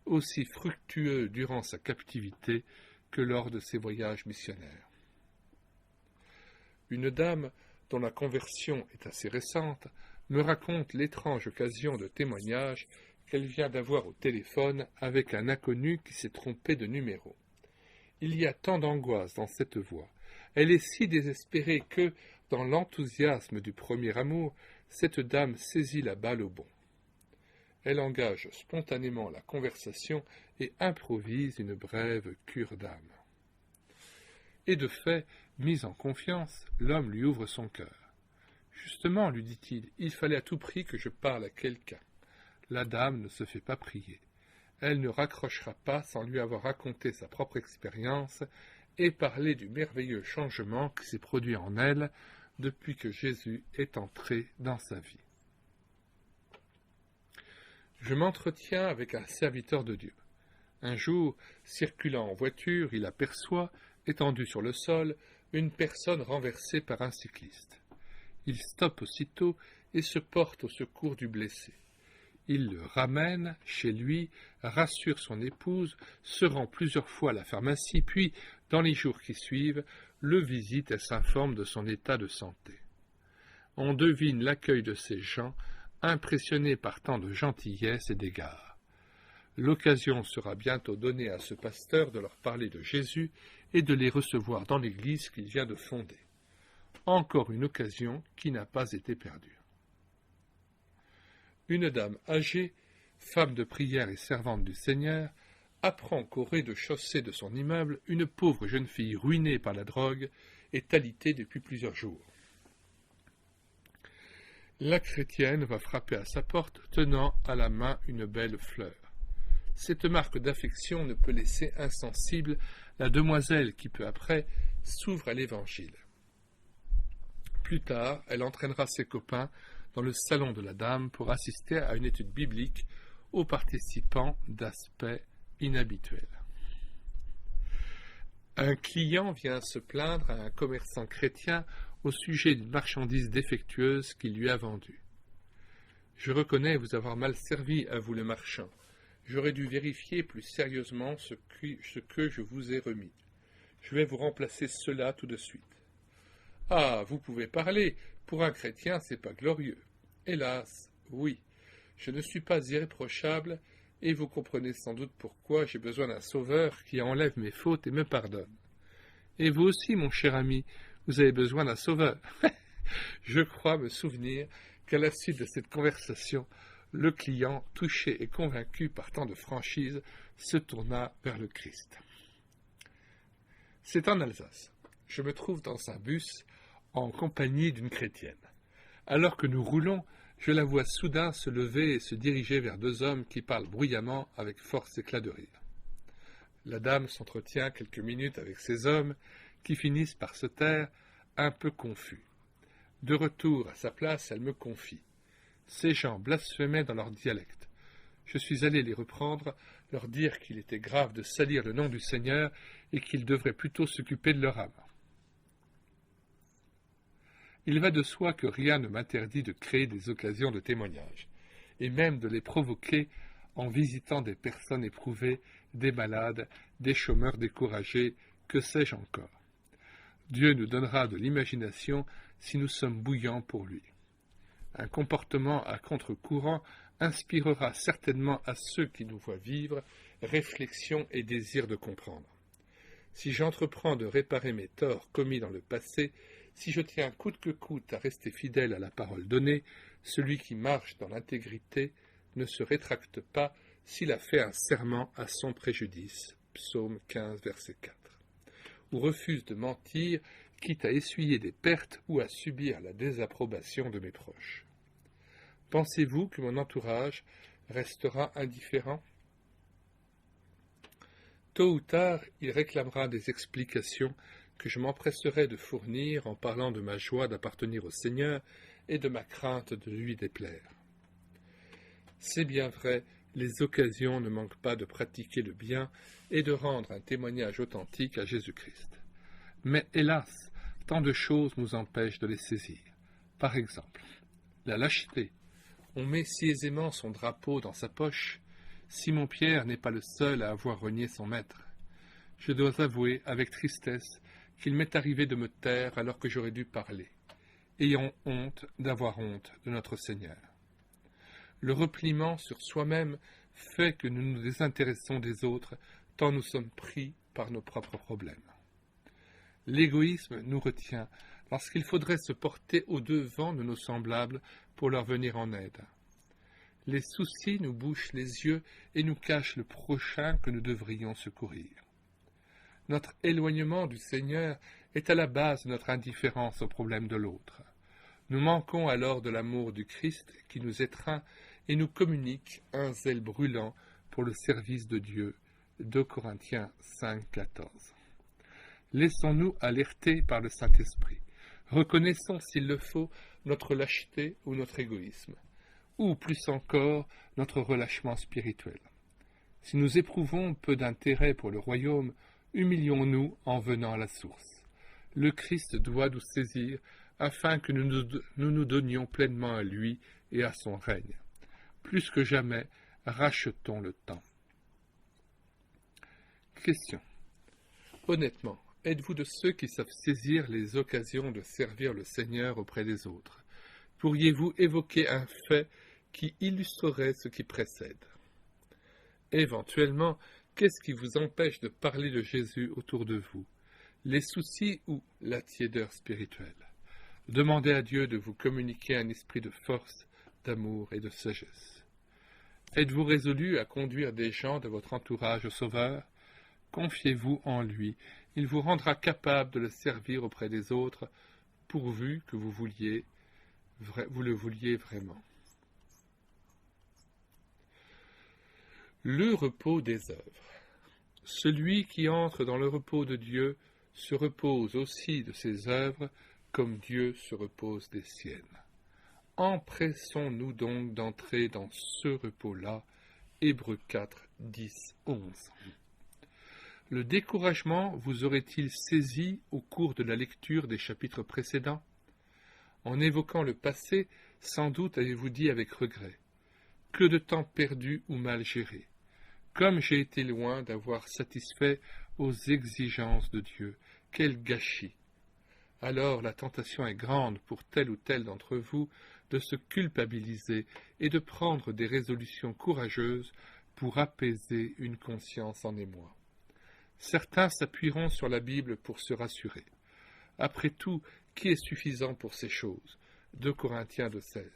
aussi fructueux durant sa captivité que lors de ses voyages missionnaires. Une dame, dont la conversion est assez récente, me raconte l'étrange occasion de témoignage qu'elle vient d'avoir au téléphone avec un inconnu qui s'est trompé de numéro. Il y a tant d'angoisse dans cette voix. Elle est si désespérée que, dans l'enthousiasme du premier amour, cette dame saisit la balle au bond. Elle engage spontanément la conversation et improvise une brève cure d'âme. Et de fait, mis en confiance, l'homme lui ouvre son cœur. « Justement, lui dit-il, il fallait à tout prix que je parle à quelqu'un. » La dame ne se fait pas prier. Elle ne raccrochera pas sans lui avoir raconté sa propre expérience et parlé du merveilleux changement qui s'est produit en elle depuis que Jésus est entré dans sa vie. Je m'entretiens avec un serviteur de Dieu. Un jour, circulant en voiture, il aperçoit, étendu sur le sol, une personne renversée par un cycliste. Il stoppe aussitôt et se porte au secours du blessé. Il le ramène chez lui, rassure son épouse, se rend plusieurs fois à la pharmacie, puis, dans les jours qui suivent, le visite et s'informe de son état de santé. On devine l'accueil de ces gens, impressionnés par tant de gentillesse et d'égards. L'occasion sera bientôt donnée à ce pasteur de leur parler de Jésus et de les recevoir dans l'église qu'il vient de fonder. Encore une occasion qui n'a pas été perdue. Une dame âgée, femme de prière et servante du Seigneur, apprend qu'au rez-de-chaussée de son immeuble, une pauvre jeune fille ruinée par la drogue est alitée depuis plusieurs jours. La chrétienne va frapper à sa porte, tenant à la main une belle fleur. Cette marque d'affection ne peut laisser insensible la demoiselle qui, peu après, s'ouvre à l'Évangile. Plus tard, elle entraînera ses copains dans le salon de la dame pour assister à une étude biblique aux participants d'aspects inhabituels. Un client vient se plaindre à un commerçant chrétien au sujet d'une marchandise défectueuse qu'il lui a vendue. Je reconnais vous avoir mal servi, avoue le marchand. J'aurais dû vérifier plus sérieusement ce que je vous ai remis. Je vais vous remplacer cela tout de suite. Ah, vous pouvez parler. Pour un chrétien, c'est pas glorieux. Hélas, oui. Je ne suis pas irréprochable, et vous comprenez sans doute pourquoi j'ai besoin d'un sauveur qui enlève mes fautes et me pardonne. Et vous aussi, mon cher ami, vous avez besoin d'un sauveur. Je crois me souvenir qu'à la suite de cette conversation, le client, touché et convaincu par tant de franchise, se tourna vers le Christ. C'est en Alsace. Je me trouve dans un bus en compagnie d'une chrétienne. Alors que nous roulons, je la vois soudain se lever et se diriger vers deux hommes qui parlent bruyamment avec force éclat de rire. La dame s'entretient quelques minutes avec ces hommes qui finissent par se taire, un peu confus. De retour à sa place, elle me confie. Ces gens blasphémaient dans leur dialecte. Je suis allé les reprendre, leur dire qu'il était grave de salir le nom du Seigneur et qu'ils devraient plutôt s'occuper de leur âme. Il va de soi que rien ne m'interdit de créer des occasions de témoignage, et même de les provoquer en visitant des personnes éprouvées, des malades, des chômeurs découragés, que sais-je encore. Dieu nous donnera de l'imagination si nous sommes bouillants pour lui. Un comportement à contre-courant inspirera certainement à ceux qui nous voient vivre réflexion et désir de comprendre. Si j'entreprends de réparer mes torts commis dans le passé, si je tiens coûte que coûte à rester fidèle à la parole donnée, celui qui marche dans l'intégrité ne se rétracte pas s'il a fait un serment à son préjudice. Psaume 15, verset 4. Ou refuse de mentir, quitte à essuyer des pertes ou à subir la désapprobation de mes proches. Pensez-vous que mon entourage restera indifférent ? Tôt ou tard, il réclamera des explications que je m'empresserai de fournir en parlant de ma joie d'appartenir au Seigneur et de ma crainte de lui déplaire. C'est bien vrai, les occasions ne manquent pas de pratiquer le bien et de rendre un témoignage authentique à Jésus-Christ. Mais hélas, tant de choses nous empêchent de les saisir. Par exemple, la lâcheté. On met si aisément son drapeau dans sa poche. Simon-Pierre n'est pas le seul à avoir renié son maître. Je dois avouer avec tristesse qu'il m'est arrivé de me taire alors que j'aurais dû parler, ayant honte d'avoir honte de notre Seigneur. Le repliement sur soi-même fait que nous nous désintéressons des autres, tant nous sommes pris par nos propres problèmes. L'égoïsme nous retient lorsqu'il faudrait se porter au-devant de nos semblables pour leur venir en aide. Les soucis nous bouchent les yeux et nous cachent le prochain que nous devrions secourir. Notre éloignement du Seigneur est à la base de notre indifférence aux problèmes de l'autre. Nous manquons alors de l'amour du Christ qui nous étreint et nous communique un zèle brûlant pour le service de Dieu. 2 Corinthiens 5, 14. Laissons-nous alerter par le Saint-Esprit. Reconnaissons, s'il le faut, notre lâcheté ou notre égoïsme, ou plus encore, notre relâchement spirituel. Si nous éprouvons peu d'intérêt pour le royaume, humilions-nous en venant à la source. Le Christ doit nous saisir afin que nous nous donnions pleinement à lui et à son règne. Plus que jamais, rachetons le temps. Question. Honnêtement, êtes-vous de ceux qui savent saisir les occasions de servir le Seigneur auprès des autres? Pourriez-vous évoquer un fait qui illustrerait ce qui précède? Éventuellement, qu'est-ce qui vous empêche de parler de Jésus autour de vous? Les soucis ou la tiédeur spirituelle? Demandez à Dieu de vous communiquer un esprit de force, d'amour et de sagesse. Êtes-vous résolu à conduire des gens de votre entourage au Sauveur? Confiez-vous en lui, il vous rendra capable de le servir auprès des autres, pourvu que vous le vouliez vraiment. Le repos des œuvres. Celui qui entre dans le repos de Dieu se repose aussi de ses œuvres, comme Dieu se repose des siennes. Empressons-nous donc d'entrer dans ce repos-là. Hébreux 4, 10, 11. Le découragement vous aurait-il saisi au cours de la lecture des chapitres précédents? En évoquant le passé, sans doute avez-vous dit avec regret: que de temps perdu ou mal géré! Comme j'ai été loin d'avoir satisfait aux exigences de Dieu, quel gâchis! Alors la tentation est grande pour tel ou tel d'entre vous de se culpabiliser et de prendre des résolutions courageuses pour apaiser une conscience en émoi. Certains s'appuieront sur la Bible pour se rassurer. Après tout, qui est suffisant pour ces choses? 2 Corinthiens 2,16.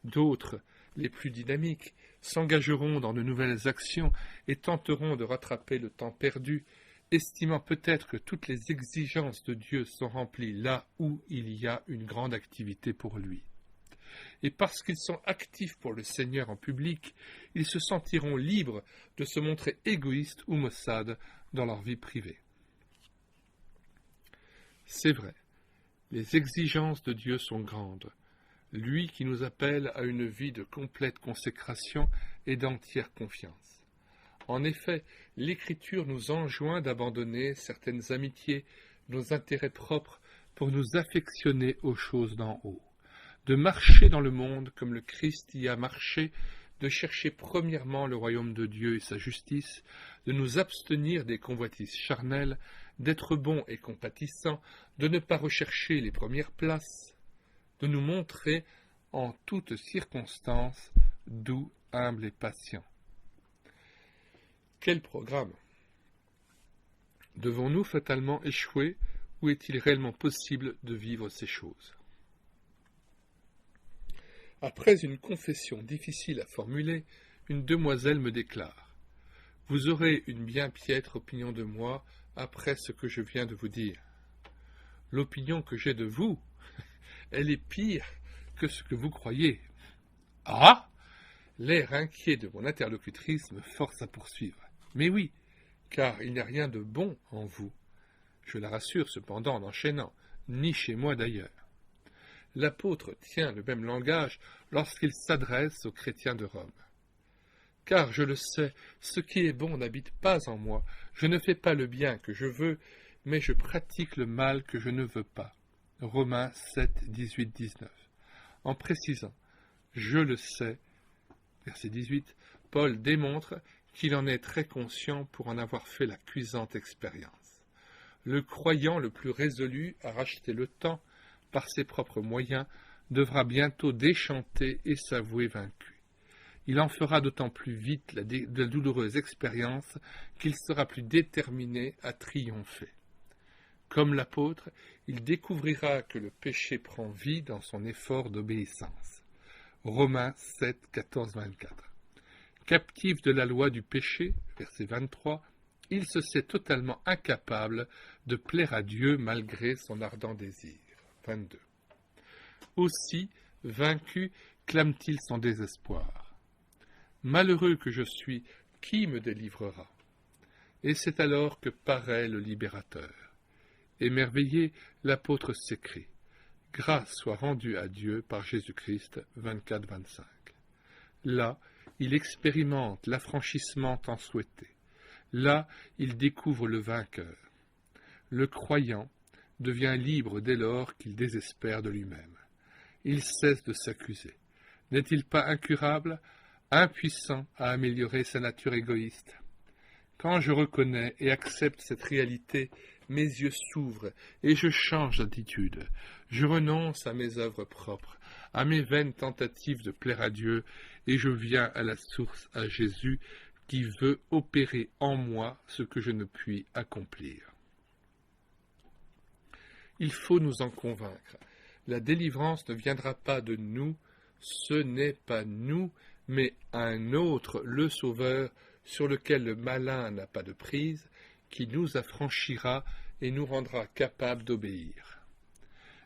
D'autres, les plus dynamiques, s'engageront dans de nouvelles actions et tenteront de rattraper le temps perdu, estimant peut-être que toutes les exigences de Dieu sont remplies là où il y a une grande activité pour lui. Et parce qu'ils sont actifs pour le Seigneur en public, ils se sentiront libres de se montrer égoïstes ou maussades dans leur vie privée. C'est vrai, les exigences de Dieu sont grandes, lui qui nous appelle à une vie de complète consécration et d'entière confiance. En effet, l'Écriture nous enjoint d'abandonner certaines amitiés, nos intérêts propres, pour nous affectionner aux choses d'en haut, de marcher dans le monde comme le Christ y a marché, de chercher premièrement le royaume de Dieu et sa justice, de nous abstenir des convoitises charnelles, d'être bons et compatissants, de ne pas rechercher les premières places, de nous montrer en toutes circonstances doux, humbles et patients. Quel programme! Devons-nous fatalement échouer ou est-il réellement possible de vivre ces choses? Après une confession difficile à formuler, une demoiselle me déclare: « Vous aurez une bien piètre opinion de moi après ce que je viens de vous dire. » L'opinion que j'ai de vous, elle est pire que ce que vous croyez. Ah! L'air inquiet de mon interlocutrice me force à poursuivre. Mais oui, car il n'y a rien de bon en vous. Je la rassure cependant en enchaînant, ni chez moi d'ailleurs. L'apôtre tient le même langage lorsqu'il s'adresse aux chrétiens de Rome. Car je le sais, ce qui est bon n'habite pas en moi. Je ne fais pas le bien que je veux, mais je pratique le mal que je ne veux pas. Romains 7, 18, 19. En précisant « je le sais », verset 18, Paul démontre qu'il en est très conscient pour en avoir fait la cuisante expérience. Le croyant le plus résolu à racheter le temps par ses propres moyens devra bientôt déchanter et s'avouer vaincu. Il en fera d'autant plus vite la douloureuse expérience qu'il sera plus déterminé à triompher. Comme l'apôtre, il découvrira que le péché prend vie dans son effort d'obéissance. Romains 7, 14, 24. Captif de la loi du péché, verset 23, il se sait totalement incapable de plaire à Dieu malgré son ardent désir. 22. Aussi, vaincu, clame-t-il son désespoir. Malheureux que je suis, qui me délivrera? Et c'est alors que paraît le libérateur. Émerveillé, l'apôtre s'écrie: grâce soit rendue à Dieu par Jésus-Christ, 24-25. Là, il expérimente l'affranchissement tant souhaité. Là, il découvre le vainqueur. Le croyant devient libre dès lors qu'il désespère de lui-même. Il cesse de s'accuser. N'est-il pas incurable, impuissant à améliorer sa nature égoïste? Quand je reconnais et accepte cette réalité, mes yeux s'ouvrent et je change d'attitude. Je renonce à mes œuvres propres, à mes vaines tentatives de plaire à Dieu, et je viens à la source, à Jésus, qui veut opérer en moi ce que je ne puis accomplir. Il faut nous en convaincre. La délivrance ne viendra pas de nous, ce n'est pas nous, mais un autre, le Sauveur, sur lequel le malin n'a pas de prise, qui nous affranchira et nous rendra capables d'obéir.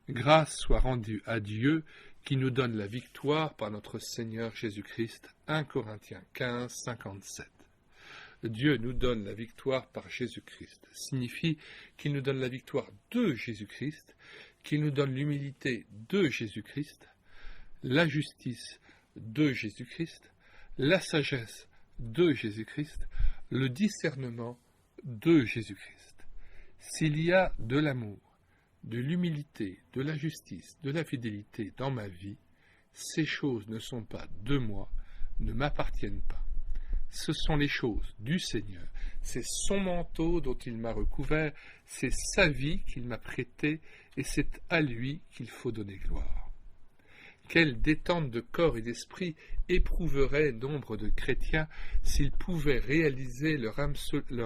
Grâce soit rendue à Dieu, qui nous donne la victoire par notre Seigneur Jésus-Christ. 1 Corinthiens 15, 57. Dieu nous donne la victoire par Jésus-Christ. Signifie qu'il nous donne la victoire de Jésus-Christ, qu'il nous donne l'humilité de Jésus-Christ, la justice de Jésus-Christ, la sagesse de Jésus-Christ, le discernement de Jésus-Christ. S'il y a de l'amour, de l'humilité, de la justice, de la fidélité dans ma vie, ces choses ne sont pas de moi, ne m'appartiennent pas. Ce sont les choses du Seigneur. C'est son manteau dont il m'a recouvert, c'est sa vie qu'il m'a prêtée, et c'est à lui qu'il faut donner gloire. Quelle détente de corps et d'esprit éprouverait nombre de chrétiens s'ils pouvaient réaliser leur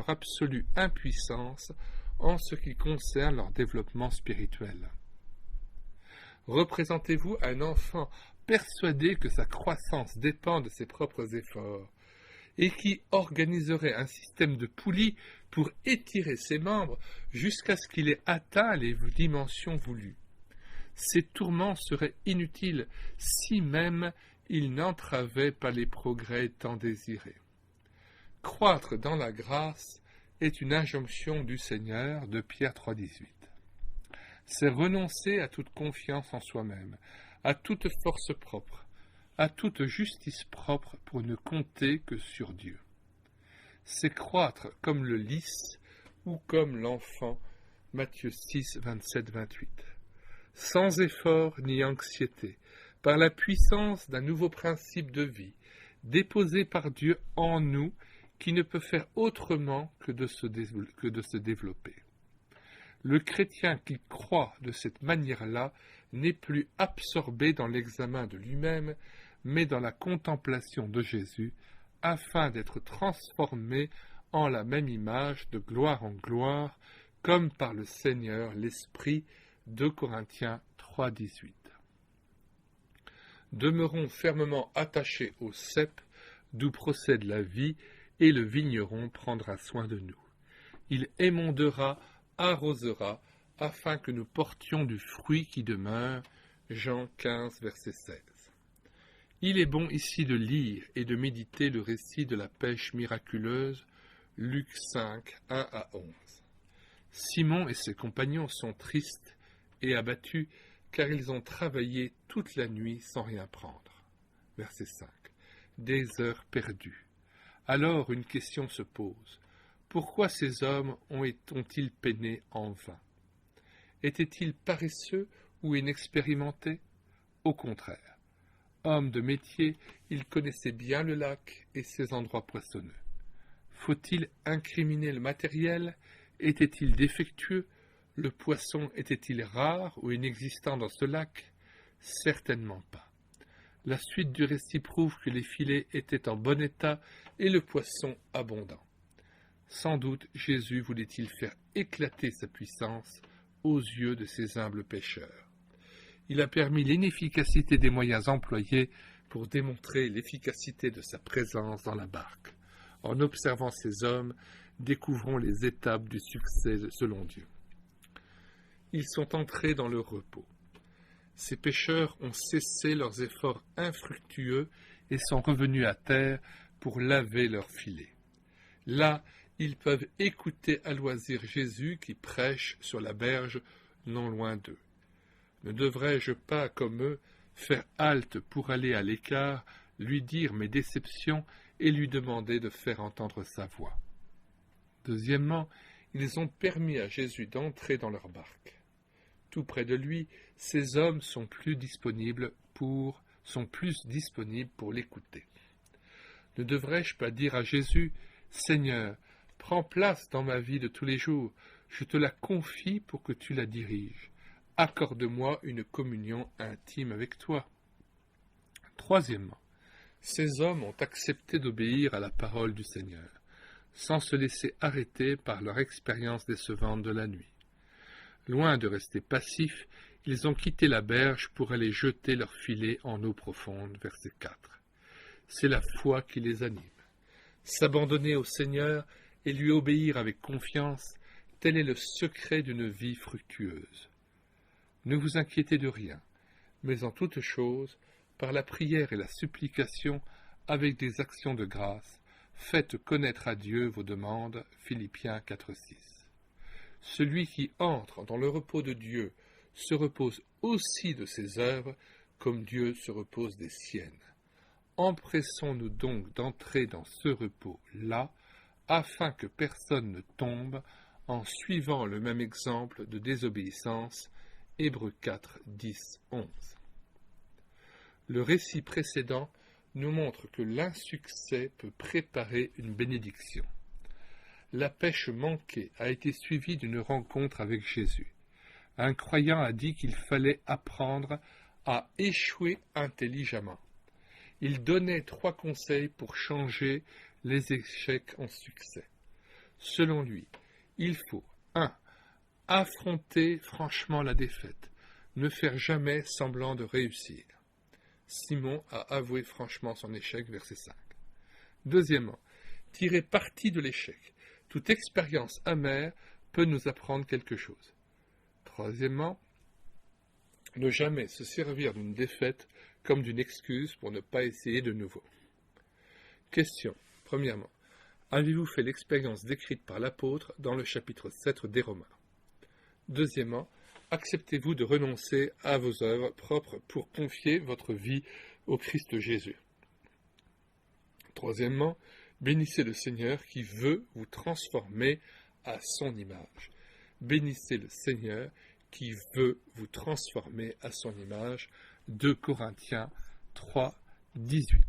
absolue impuissance en ce qui concerne leur développement spirituel. Représentez-vous un enfant persuadé que sa croissance dépend de ses propres efforts, et qui organiserait un système de poulies pour étirer ses membres jusqu'à ce qu'il ait atteint les dimensions voulues. Ces tourments seraient inutiles si même ils n'entravaient pas les progrès tant désirés. Croître dans la grâce est une injonction du Seigneur de Pierre 3,18. C'est renoncer à toute confiance en soi-même, à toute force propre, à toute justice propre pour ne compter que sur Dieu. C'est croître comme le lys ou comme l'enfant, Matthieu 6, 27-28. Sans effort ni anxiété, par la puissance d'un nouveau principe de vie, déposé par Dieu en nous, qui ne peut faire autrement que de se développer. Le chrétien qui croit de cette manière-là n'est plus absorbé dans l'examen de lui-même, mais dans la contemplation de Jésus, afin d'être transformé en la même image de gloire en gloire, comme par le Seigneur l'Esprit. 2 Corinthiens 3,18. Demeurons fermement attachés au cep, d'où procède la vie, et le vigneron prendra soin de nous. Il émondera, arrosera, afin que nous portions du fruit qui demeure. Jean 15, verset 16. Il est bon ici de lire et de méditer le récit de la pêche miraculeuse, Luc 5, 1 à 11. Simon et ses compagnons sont tristes et abattus, car ils ont travaillé toute la nuit sans rien prendre. Verset 5. Des heures perdues. Alors une question se pose. Pourquoi ces hommes ont-ils peiné en vain? Étaient-ils paresseux ou inexpérimentés? Au contraire. Hommes de métier, ils connaissaient bien le lac et ses endroits poissonneux. Faut-il incriminer le matériel? Était-il défectueux? Le poisson était-il rare ou inexistant dans ce lac? Certainement pas. La suite du récit prouve que les filets étaient en bon état et le poisson abondant. Sans doute Jésus voulait-il faire éclater sa puissance aux yeux de ces humbles pêcheurs. Il a permis l'inefficacité des moyens employés pour démontrer l'efficacité de sa présence dans la barque. En observant ces hommes, découvrons les étapes du succès selon Dieu. Ils sont entrés dans le repos. Ces pêcheurs ont cessé leurs efforts infructueux et sont revenus à terre pour laver leurs filets. Là, ils peuvent écouter à loisir Jésus qui prêche sur la berge non loin d'eux. Ne devrais-je pas, comme eux, faire halte pour aller à l'écart, lui dire mes déceptions et lui demander de faire entendre sa voix? Deuxièmement, ils ont permis à Jésus d'entrer dans leur barque. Tout près de lui, ces hommes sont plus disponibles pour l'écouter. Ne devrais-je pas dire à Jésus, « Seigneur, prends place dans ma vie de tous les jours, je te la confie pour que tu la diriges. Accorde-moi une communion intime avec toi. » Troisièmement, ces hommes ont accepté d'obéir à la parole du Seigneur, sans se laisser arrêter par leur expérience décevante de la nuit. Loin de rester passifs, ils ont quitté la berge pour aller jeter leurs filets en eau profonde, verset 4. C'est la foi qui les anime. S'abandonner au Seigneur et lui obéir avec confiance, tel est le secret d'une vie fructueuse. Ne vous inquiétez de rien, mais en toute chose, par la prière et la supplication, avec des actions de grâce, faites connaître à Dieu vos demandes, Philippiens 4,6. Celui qui entre dans le repos de Dieu se repose aussi de ses œuvres, comme Dieu se repose des siennes. Empressons-nous donc d'entrer dans ce repos-là, afin que personne ne tombe en suivant le même exemple de désobéissance. Hébreux 4, 10, 11. Le récit précédent nous montre que l'insuccès peut préparer une bénédiction. La pêche manquée a été suivie d'une rencontre avec Jésus. Un croyant a dit qu'il fallait apprendre à échouer intelligemment. Il donnait 3 conseils pour changer les échecs en succès. Selon lui, il faut 1. Affronter franchement la défaite, ne faire jamais semblant de réussir. Simon a avoué franchement son échec, verset 5. Deuxièmement, tirer parti de l'échec. Toute expérience amère peut nous apprendre quelque chose. Troisièmement, ne jamais se servir d'une défaite comme d'une excuse pour ne pas essayer de nouveau. Question. Premièrement, avez-vous fait l'expérience décrite par l'apôtre dans le chapitre 7 des Romains? Deuxièmement, acceptez-vous de renoncer à vos œuvres propres pour confier votre vie au Christ Jésus? Troisièmement, bénissez le Seigneur qui veut vous transformer à son image. Bénissez le Seigneur qui veut vous transformer à son image. 2 Corinthiens 3, 18.